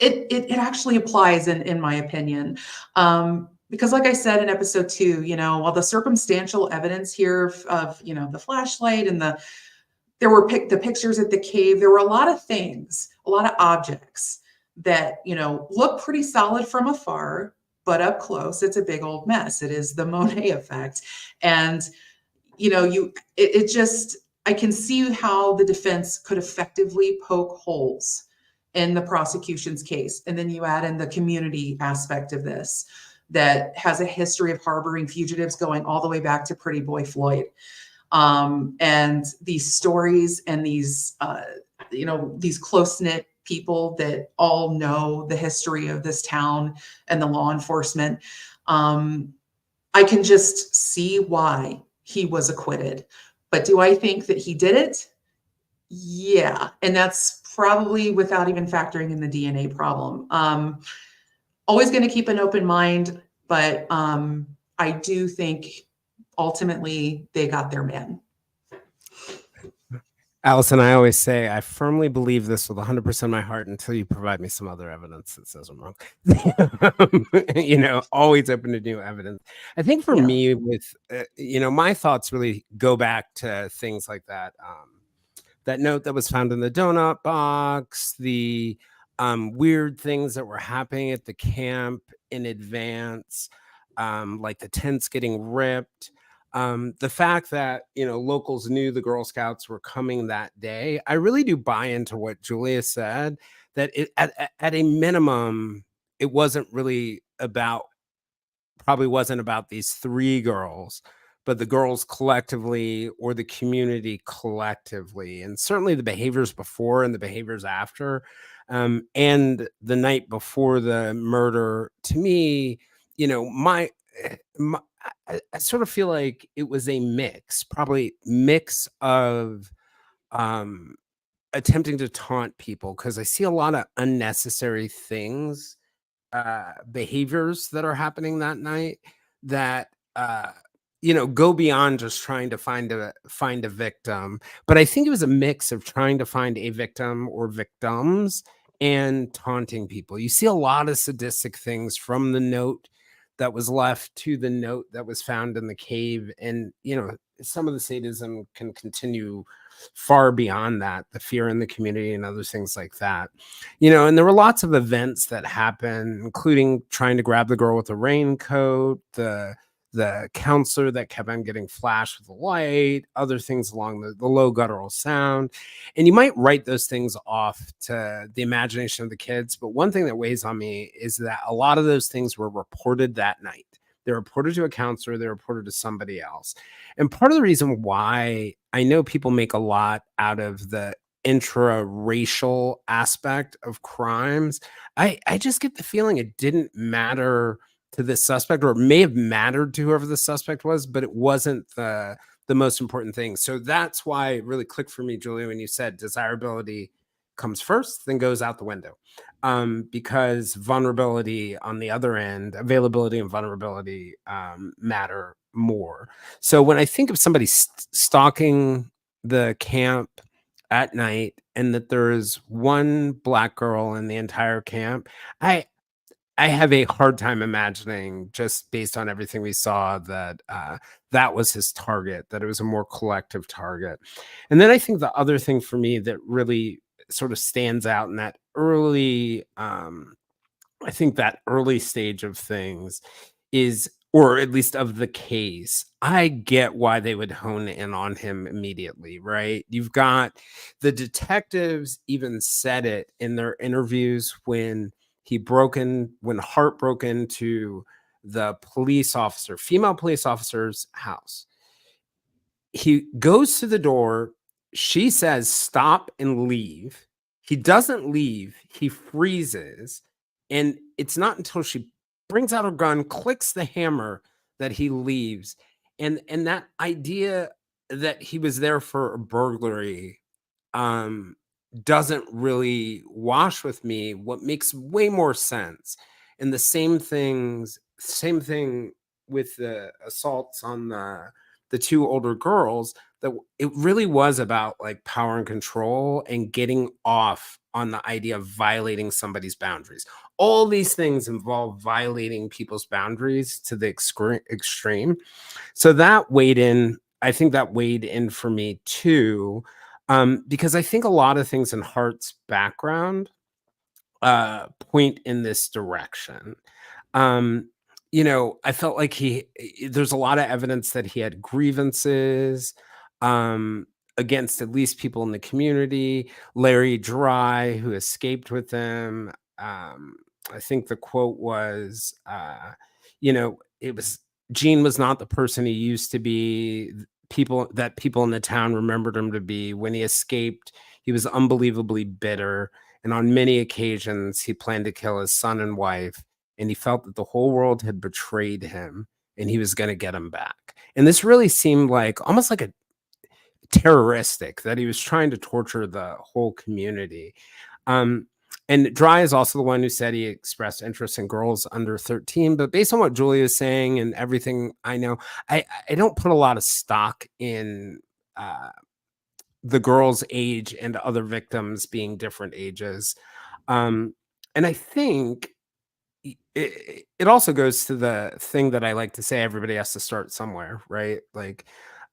it actually applies in my opinion. Because like I said in episode 2, while the circumstantial evidence here of, the flashlight and there were the pictures at the cave, there were a lot of things, a lot of objects that, look pretty solid from afar, but up close, it's a big old mess. It is the Monet effect. And, I can see how the defense could effectively poke holes in the prosecution's case. And then you add in the community aspect of this that has a history of harboring fugitives going all the way back to Pretty Boy Floyd. And these stories and these close-knit people that all know the history of this town and the law enforcement. I can just see why he was acquitted. But do I think that he did it? Yeah. And that's probably without even factoring in the DNA problem. Always going to keep an open mind, but I do think ultimately they got their man. Allison, I always say I firmly believe this with 100% of my heart until you provide me some other evidence that says I'm wrong. Always open to new evidence. I think for me, with my thoughts really go back to things like that. That note that was found in the donut box, the weird things that were happening at the camp in advance, like the tents getting ripped. The fact that locals knew the Girl Scouts were coming that day, I really do buy into what Julia said, that at a minimum, it probably wasn't about these 3 girls, but the girls collectively or the community collectively, and certainly the behaviors before and the behaviors after, and the night before the murder. To me, my I sort of feel like it was a probably mix of attempting to taunt people, because I see a lot of unnecessary things, behaviors that are happening that night that go beyond just trying to find a victim. But I think it was a mix of trying to find a victim or victims and taunting people. You see a lot of sadistic things, from the note that was left to the note that was found in the cave. And some of the sadism can continue far beyond that, the fear in the community and other things like that. And there were lots of events that happened, including trying to grab the girl with the raincoat, the counselor that kept on getting flashed with the light, other things along the low guttural sound. And you might write those things off to the imagination of the kids. But one thing that weighs on me is that a lot of those things were reported that night. They're reported to a counselor, they're reported to somebody else. And part of the reason why I know people make a lot out of the intra-racial aspect of crimes, I just get the feeling it didn't matter to the suspect, or it may have mattered to whoever the suspect was, but it wasn't the most important thing. So that's why it really clicked for me, Julia, when you said desirability comes first, then goes out the window. Because vulnerability on the other end, availability and vulnerability matter more. So when I think of somebody stalking the camp at night, and that there is one Black girl in the entire camp, I have a hard time imagining, just based on everything we saw, that that was his target, that it was a more collective target. And then I think the other thing for me that really sort of stands out in that early, I think that early stage of things is, or at least of the case, I get why they would hone in on him immediately, right? You've got the detectives even said it in their interviews when Hart broke into the female police officer's house. He goes to the door. She says, "Stop and leave." He doesn't leave. He freezes. And it's not until she brings out her gun, clicks the hammer, that he leaves. And that idea that he was there for a burglary doesn't really wash with me. What makes way more sense, and the same thing with the assaults on the 2 older girls, that it really was about like power and control and getting off on the idea of violating somebody's boundaries. All these things involve violating people's boundaries to the extreme. So that weighed in. I think that weighed in for me too, because I think a lot of things in Hart's background point in this direction. I felt like there's a lot of evidence that he had grievances against at least people in the community. Larry Dry, who escaped with them, I think the quote was, it was, Gene was not the person he used to be. People in the town remembered him to be. When he escaped, he was unbelievably bitter. And on many occasions, he planned to kill his son and wife and he felt that the whole world had betrayed him and he was going to get him back. And this really seemed like almost like a terroristic, that he was trying to torture the whole community. Um, and Dry is also the one who said he expressed interest in girls under 13. But based on what Julia is saying and everything I know, I don't put a lot of stock in the girl's age and other victims being different ages. And I think it also goes to the thing that I like to say, everybody has to start somewhere, right? Like,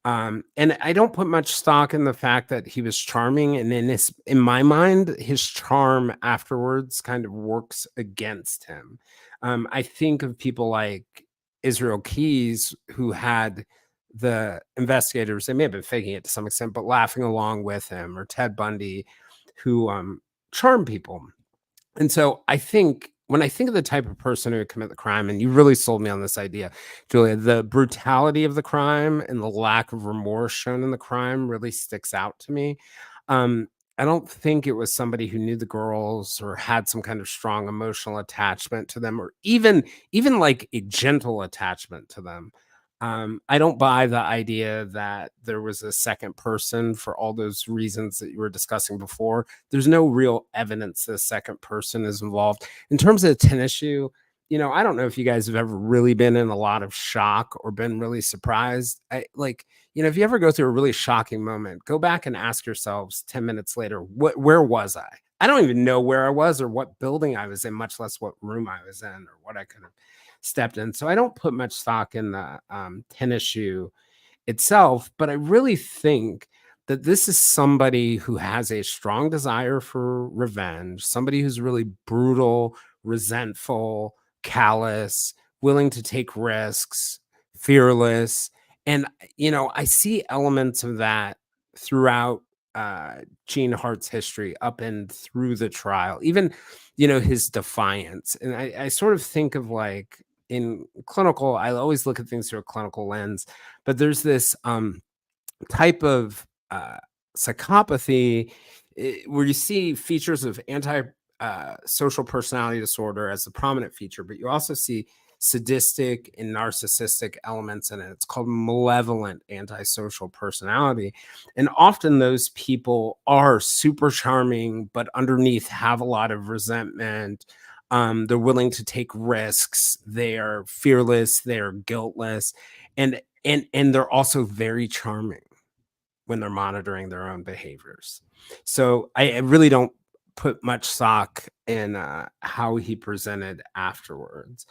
and I don't put much stock in the fact that he was charming, and in my mind, his charm afterwards kind of works against him. I think of people like Israel Keys, who had the investigators, they may have been faking it to some extent, but laughing along with him, or Ted Bundy, who charmed people. And so I think when I think of the type of person who would commit the crime, and you really sold me on this idea, Julia, the brutality of the crime and the lack of remorse shown in the crime really sticks out to me. I don't think it was somebody who knew the girls or had some kind of strong emotional attachment to them, or even like a gentle attachment to them. I don't buy the idea that there was a second person for all those reasons that you were discussing before. There's no real evidence that a second person is involved. In terms of the 10 issue, I don't know if you guys have ever really been in a lot of shock or been really surprised. If you ever go through a really shocking moment, go back and ask yourselves 10 minutes later, where was I? I don't even know where I was or what building I was in, much less what room I was in or what I could have stepped in. So I don't put much stock in the 10 issue itself, but I really think that this is somebody who has a strong desire for revenge, somebody who's really brutal, resentful, callous, willing to take risks, fearless. And, I see elements of that throughout Gene Hart's history up and through the trial, even, his defiance. And I sort of think of, like, in clinical, I always look at things through a clinical lens, but there's this type of psychopathy where you see features of anti social personality disorder as a prominent feature, but you also see sadistic and narcissistic elements in it. It's called malevolent antisocial personality. And often those people are super charming, but underneath have a lot of resentment. They're willing to take risks. They are fearless. They are guiltless. And they're also very charming when they're monitoring their own behaviors. So I really don't put much stock in how he presented afterwards.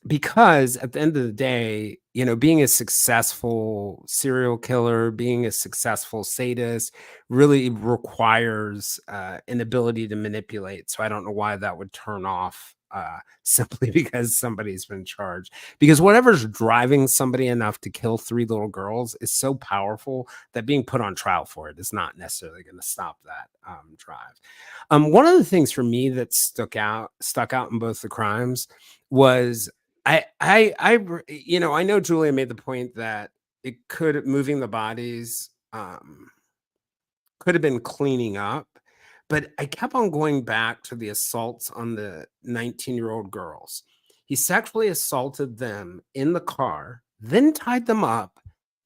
Because at the end of the day, being a successful serial killer, being a successful sadist really requires an ability to manipulate. So I don't know why that would turn off simply because somebody's been charged. Because whatever's driving somebody enough to kill 3 little girls is so powerful that being put on trial for it is not necessarily going to stop that drive. One of the things for me that stuck out in both the crimes was I know Julia made the point that moving the bodies could have been cleaning up, but I kept on going back to the assaults on the 19-year-old girls. He sexually assaulted them in the car, then tied them up,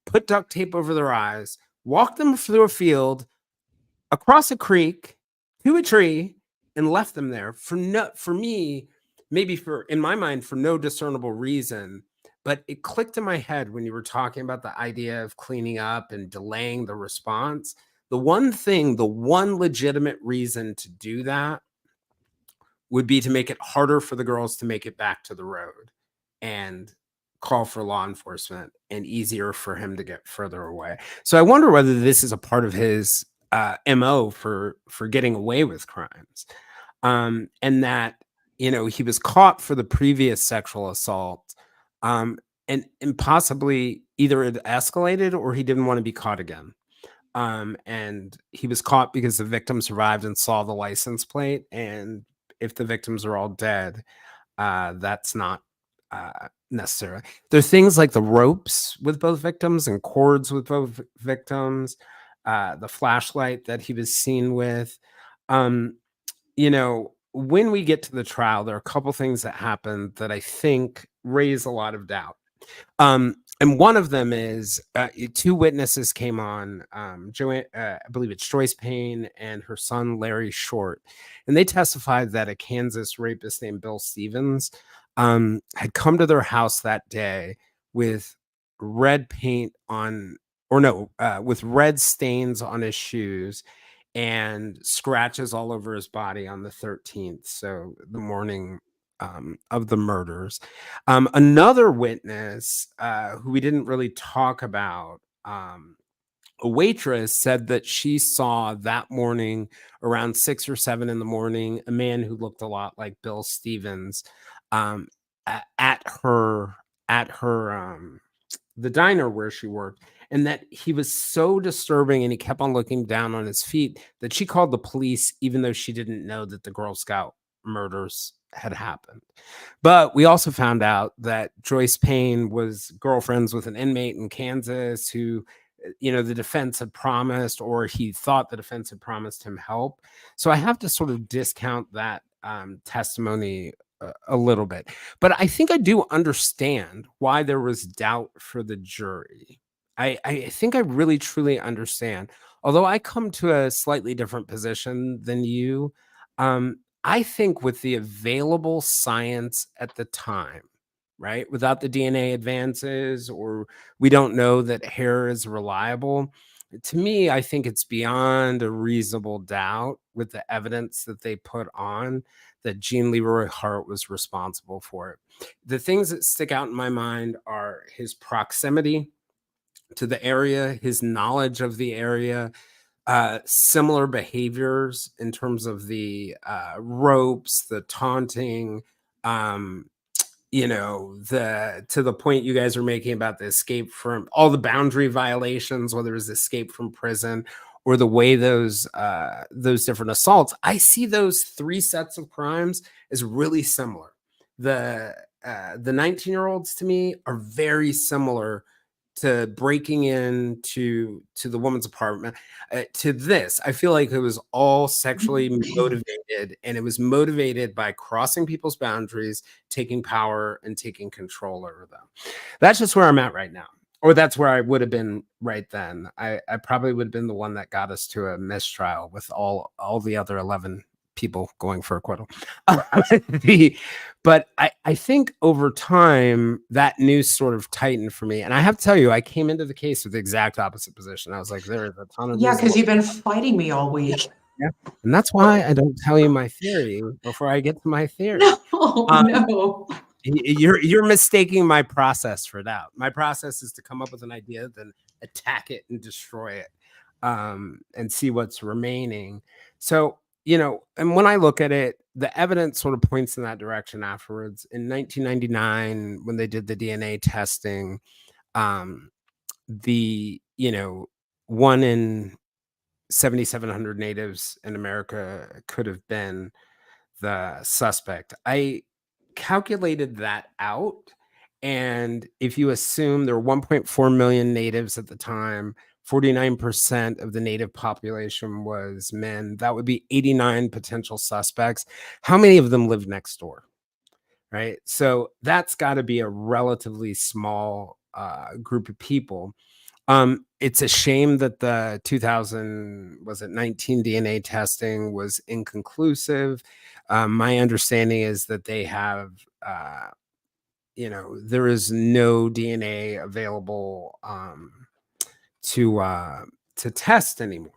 put duct tape over their eyes, walked them through a field, across a creek, to a tree, and left them there for me, maybe in my mind, for no discernible reason. But it clicked in my head when you were talking about the idea of cleaning up and delaying the response. The one legitimate reason to do that would be to make it harder for the girls to make it back to the road and call for law enforcement, and easier for him to get further away. So I wonder whether this is a part of his MO for getting away with crimes. And that, he was caught for the previous sexual assault, and possibly either it escalated or he didn't want to be caught again. And he was caught because the victim survived and saw the license plate. And if the victims are all dead, that's not necessary. There are things like the ropes with both victims and cords with both victims, the flashlight that he was seen with. when we get to the trial, there are a couple things that happen that I think raise a lot of doubt. And one of them is two witnesses came on, Joanne, I believe it's Joyce Payne and her son, Larry Short. And they testified that a Kansas rapist named Bill Stevens had come to their house that day with red paint on, or no, with red stains on his shoes and scratches all over his body on the 13th. So the morning of the murders. Another witness who we didn't really talk about, a waitress, said that she saw that morning around 6 or 7 in the morning a man who looked a lot like Bill Stevens um, at her the diner where she worked, and that he was so disturbing and he kept on looking down on his feet that she called the police, even though she didn't know that the Girl Scout murders had happened. But we also found out that Joyce Payne was girlfriends with an inmate in Kansas who, the defense had promised, or he thought the defense had promised him help. So I have to sort of discount that testimony a little bit. But I think I do understand why there was doubt for the jury. I think I really truly understand. Although I come to a slightly different position than you, I think with the available science at the time, right, without the DNA advances, or we don't know that hair is reliable. To me, I think it's beyond a reasonable doubt with the evidence that they put on that Gene Leroy Hart was responsible for it. The things that stick out in my mind are his proximity to the area, his knowledge of the area, similar behaviors in terms of the ropes, the taunting, to the point you guys are making about the escape from all the boundary violations, whether it's escape from prison or the way those different assaults. I see those three sets of crimes as really similar. The 19-year-olds to me are very similar to breaking into the woman's apartment. To this, I feel like it was all sexually motivated, and it was motivated by crossing people's boundaries, taking power, and taking control over them. That's just where I'm at right now, or that's where I would have been right then. I probably would have been the one that got us to a mistrial with all the other 11 people going for acquittal. But I think over time that news sort of tightened for me. And I have to tell you, I came into the case with the exact opposite position. I was like, there is a ton of Yeah, these. because you've been fighting me all week. Yeah. And that's why I don't tell you my theory before I get to my theory. No, Um, no. You're mistaking my process for doubt. My process is to come up with an idea, then attack it and destroy it, and see what's remaining. So, and when I look at it, the evidence sort of points in that direction afterwards. In 1999, when they did the DNA testing, um, the, 1 in 7,700 natives in America could have been the suspect. I calculated that out. And if you assume there were 1.4 million natives at the time, 49% of the native population was men, that would be 89 potential suspects. How many of them lived next door? Right. So that's got to be a relatively small group of people. It's a shame that the 19 DNA testing was inconclusive. My understanding is that they have, there is no DNA available to test anymore.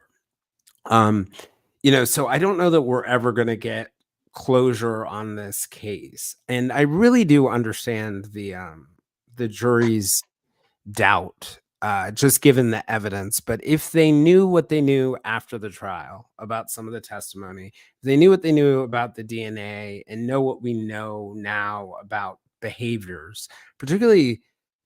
So I don't know that we're ever going to get closure on this case, and I really do understand the jury's doubt, just given the evidence. But if they knew what they knew after the trial about some of the testimony, if they knew what they knew about the DNA and know what we know now about behaviors, particularly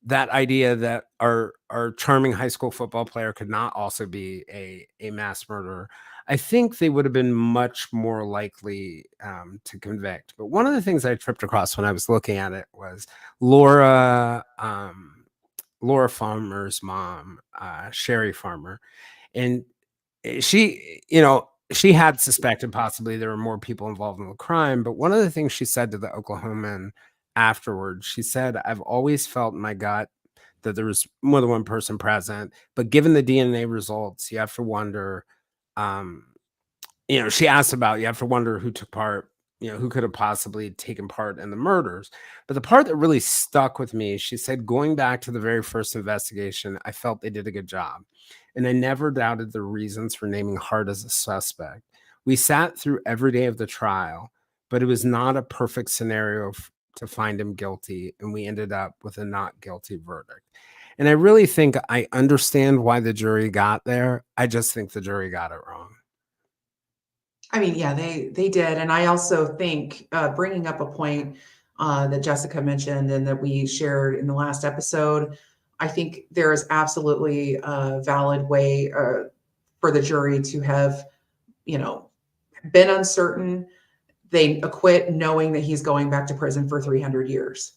that idea that our charming high school football player could not also be a mass murderer, I think they would have been much more likely to convict. But one of the things I tripped across when I was looking at it was Laura Farmer's mom, Sherry Farmer. And she, she had suspected possibly there were more people involved in the crime. But one of the things she said to the Oklahoman afterwards, she said, "I've always felt in my gut that there was more than one person present, but given the DNA results, you have to wonder, um, she asked about, you have to wonder who took part, who could have possibly taken part in the murders." But the part that really stuck with me, she said, "Going back to the very first investigation, I felt they did a good job. And I never doubted the reasons for naming Hart as a suspect. We sat through every day of the trial, but it was not a perfect scenario to find him guilty. And we ended up with a not guilty verdict." And I really think I understand why the jury got there. I just think the jury got it wrong. I mean, yeah, they did, and I also think bringing up a point that Jessica mentioned and that we shared in the last episode, I think there is absolutely a valid way for the jury to have, been uncertain. They acquit knowing that he's going back to prison for 300 years.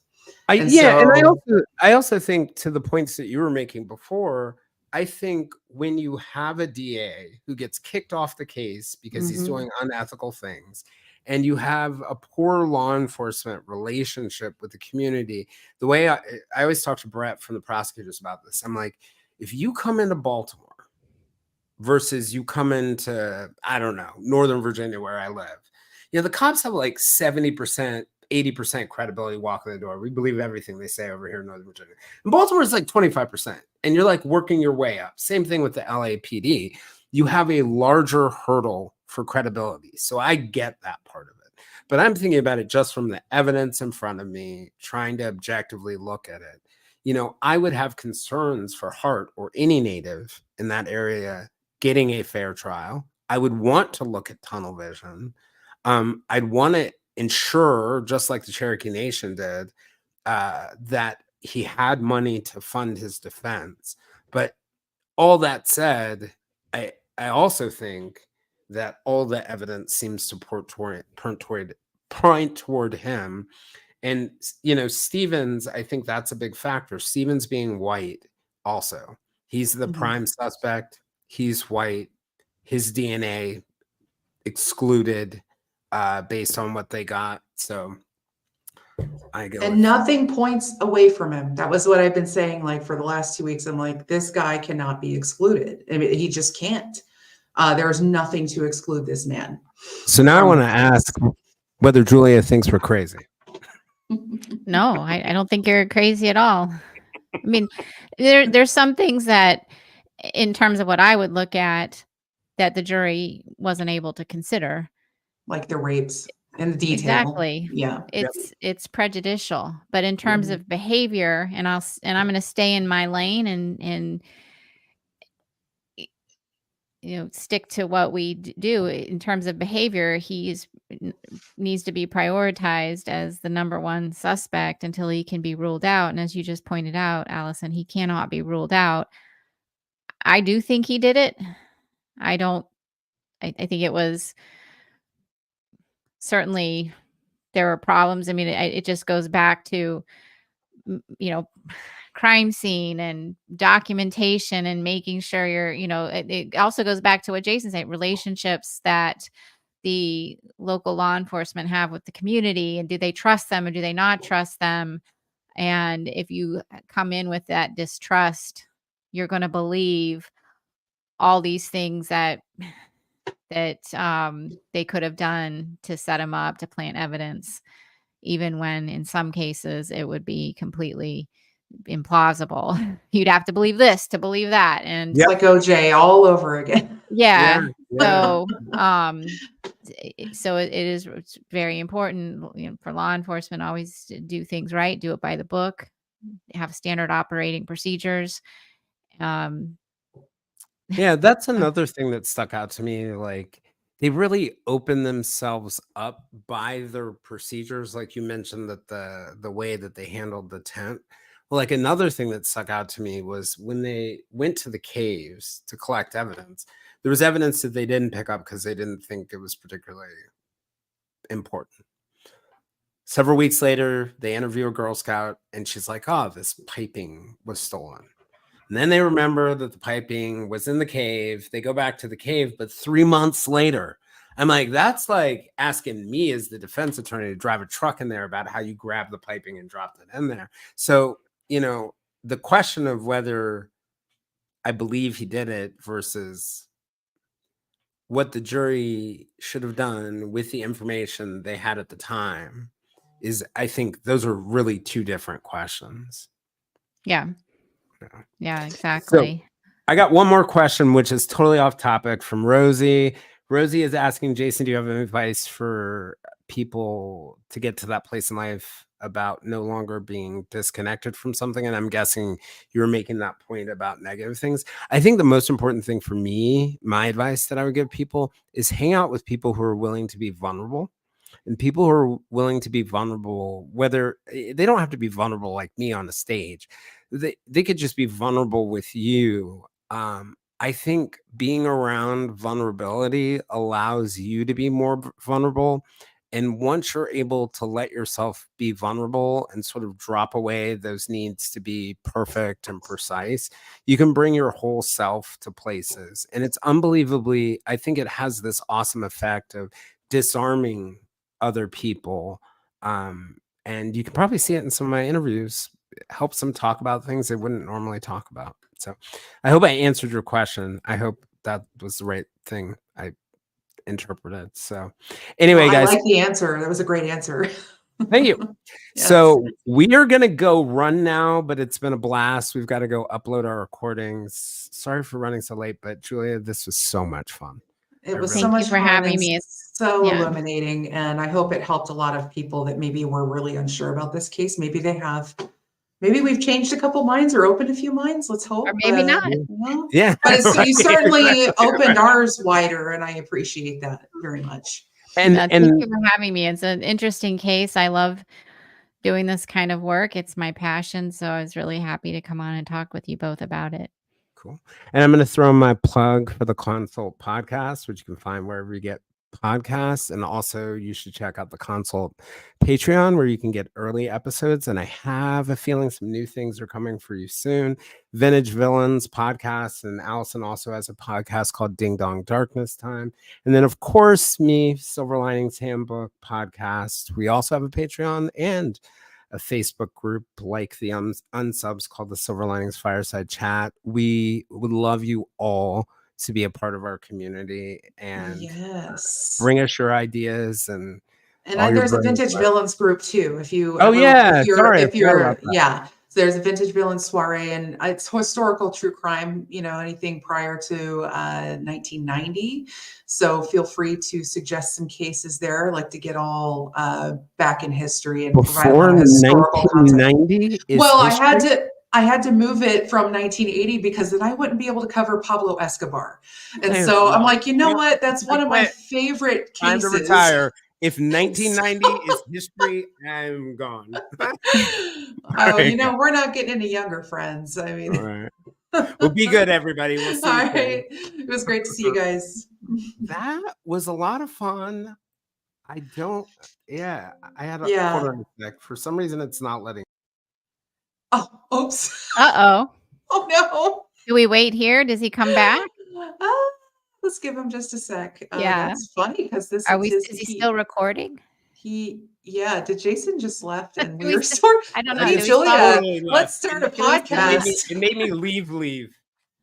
And And so, I also think, to the points that you were making before, I think when you have a DA who gets kicked off the case because he's mhm, doing unethical things, and you have a poor law enforcement relationship with the community, the way I always talk to Brett from the prosecutors about this, I'm like, if you come into Baltimore versus you come into, I don't know, Northern Virginia where I live, the cops have like 70%, 80% credibility walking the door. We believe everything they say over here in Northern Virginia. In Baltimore, it's like 25%. And you're like working your way up. Same thing with the LAPD. You have a larger hurdle for credibility. So I get that part of it. But I'm thinking about it just from the evidence in front of me, trying to objectively look at it. I would have concerns for Hart or any native in that area getting a fair trial. I would want to look at tunnel vision. I'd want to ensure, just like the Cherokee Nation did, that he had money to fund his defense. But all that said, I also think that all the evidence seems to point toward him. And Stevens, I think that's a big factor. Stevens being white, also, he's the mhm. prime suspect. He's white. His DNA excluded based on what they got. So I go And with nothing points away from him. That was what I've been saying, like, for the last 2 weeks. I'm like, this guy cannot be excluded. I mean, he just can't. There's nothing to exclude this man So now I from want to the ask case. whether Julia thinks we're crazy. No, I don't think you're crazy at all. I mean, there's some things that, in terms of what I would look at, that the jury wasn't able to consider. Like the rapes and the detail. Exactly. Yeah. Yep. It's prejudicial. But in terms Mhm. of behavior, and I'm going to stay in my lane and stick to what we do in terms of behavior. Needs to be prioritized as the number one suspect until he can be ruled out. And as you just pointed out, Allison, he cannot be ruled out. I do think he did it. I don't. I think it was certainly, there were problems. I mean, it just goes back to, m you know, crime scene and documentation and making sure it also goes back to what Jason said, relationships that the local law enforcement have with the community, and do they trust them or do they not trust them? And if you come in with that distrust, you're gonna believe all these things that they could have done to set him up, to plant evidence, even when in some cases it would be completely implausible. You'd have to believe this to believe that. And It's like OJ all over again. Yeah. yeah, Yeah. so it's very important, for law enforcement always to do things right, do it by the book, have standard operating procedures. Um, Yeah, that's another thing that stuck out to me. Like, they really open themselves up by their procedures. Like you mentioned, that the way that they handled the tent. Well, like, another thing that stuck out to me was when they went to the caves to collect evidence. There was evidence that they didn't pick up because they didn't think it was particularly important. Several weeks later, they interview a Girl Scout, and she's like, "Oh, this piping was stolen." And then they remember that the piping was in the cave. They go back to the cave, but 3 months later, I'm like, that's like asking me as the defense attorney to drive a truck in there about how you grabbed the piping and dropped it in there. So, you know, the question of whether I believe he did it versus what the jury should have done with the information they had at the time is, I think those are really two different questions. Yeah. Yeah. Yeah, So exactly. I got one more question, which is totally off topic, from Rosie. Rosie is asking, Jason, do you have any advice for people to get to that place in life about no longer being disconnected from something? And I'm guessing you were making that point about negative things. I think the most important thing for me, my advice that I would give people, is hang out with people who are willing to be vulnerable. And people who are willing to be vulnerable, whether they don't have to be vulnerable like me on a stage, they could just be vulnerable with you. I think being around vulnerability allows you to be more vulnerable. And once you're able to let yourself be vulnerable and sort of drop away those needs to be perfect and precise, you can bring your whole self to places. And it's unbelievably, I think it has this awesome effect of disarming other people. And you can probably see it in some of my interviews. It helps them talk about things they wouldn't normally talk about. So I hope I answered your question. I hope that was the right thing I interpreted. So anyway, Well, I guys, like the answer. That was a great answer. thank you. Yes. So we are going to go run now, but it's been a blast. We've got to go upload our recordings. Sorry for running so late, but Julia, this was so much fun. It was really- so Thank you much for fun having and me. so Yeah. illuminating. And I hope it helped a lot of people that maybe were really unsure about this case. Maybe they have. Maybe we've changed a couple minds or opened a few minds. Let's hope. Or maybe not. You know? Yeah. But it's, right, you certainly exactly, opened right. ours wider, and I appreciate that very much. And Thank you for having me. It's an interesting case. I love doing this kind of work. It's my passion. So I was really happy to come on and talk with you both about it. cool. And I'm going to throw my plug for the Consult podcast, which you can find wherever you get podcasts. And also you should check out the Consult Patreon, where you can get early episodes. And I have a feeling some new things are coming for you soon. Vintage Villains podcast. And Allison also has a podcast called Ding Dong Darkness Time. And then, of course, me, Silver Linings Handbook podcast. We also have a Patreon and a Facebook group like the unsubs called the Silver Linings Fireside Chat. We would love you all to be a part of our community and Yes. bring us your ideas and there's a Vintage Villains group too. If you oh yeah, if you're yeah, so there's a Vintage Villains soiree, and it's historical true crime, you know, anything prior to 1990. So feel free to suggest some cases there. I like to get all back in history and provide a lot of historical content. 1990 Well, I had to move it from 1980 because then I wouldn't be able to cover Pablo Escobar. And so I'm like, you know what? That's one of my favorite cases. Time to retire. If 1990 is history, I'm gone. You know, we're not getting any younger, friends. I mean, all right. Well, be good, everybody. We'll see you. All right. It was great to see you guys. That was a lot of fun. I had a hold on a sec. For some reason, it's not letting. Oh, oops. Uh-oh. Oh, no. Do we wait here? Does he come back? Let's give him just a sec. Yeah. That's funny because this is he still recording? Did Jason just left and we were sort I don't know. Hey, Julia, let's start a podcast. It made me leave.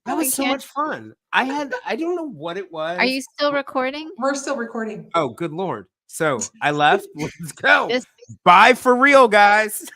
That was so much fun. I don't know what it was. Are you still recording? We're still recording. Oh, good Lord. So I left. Let's go. Bye for real, guys.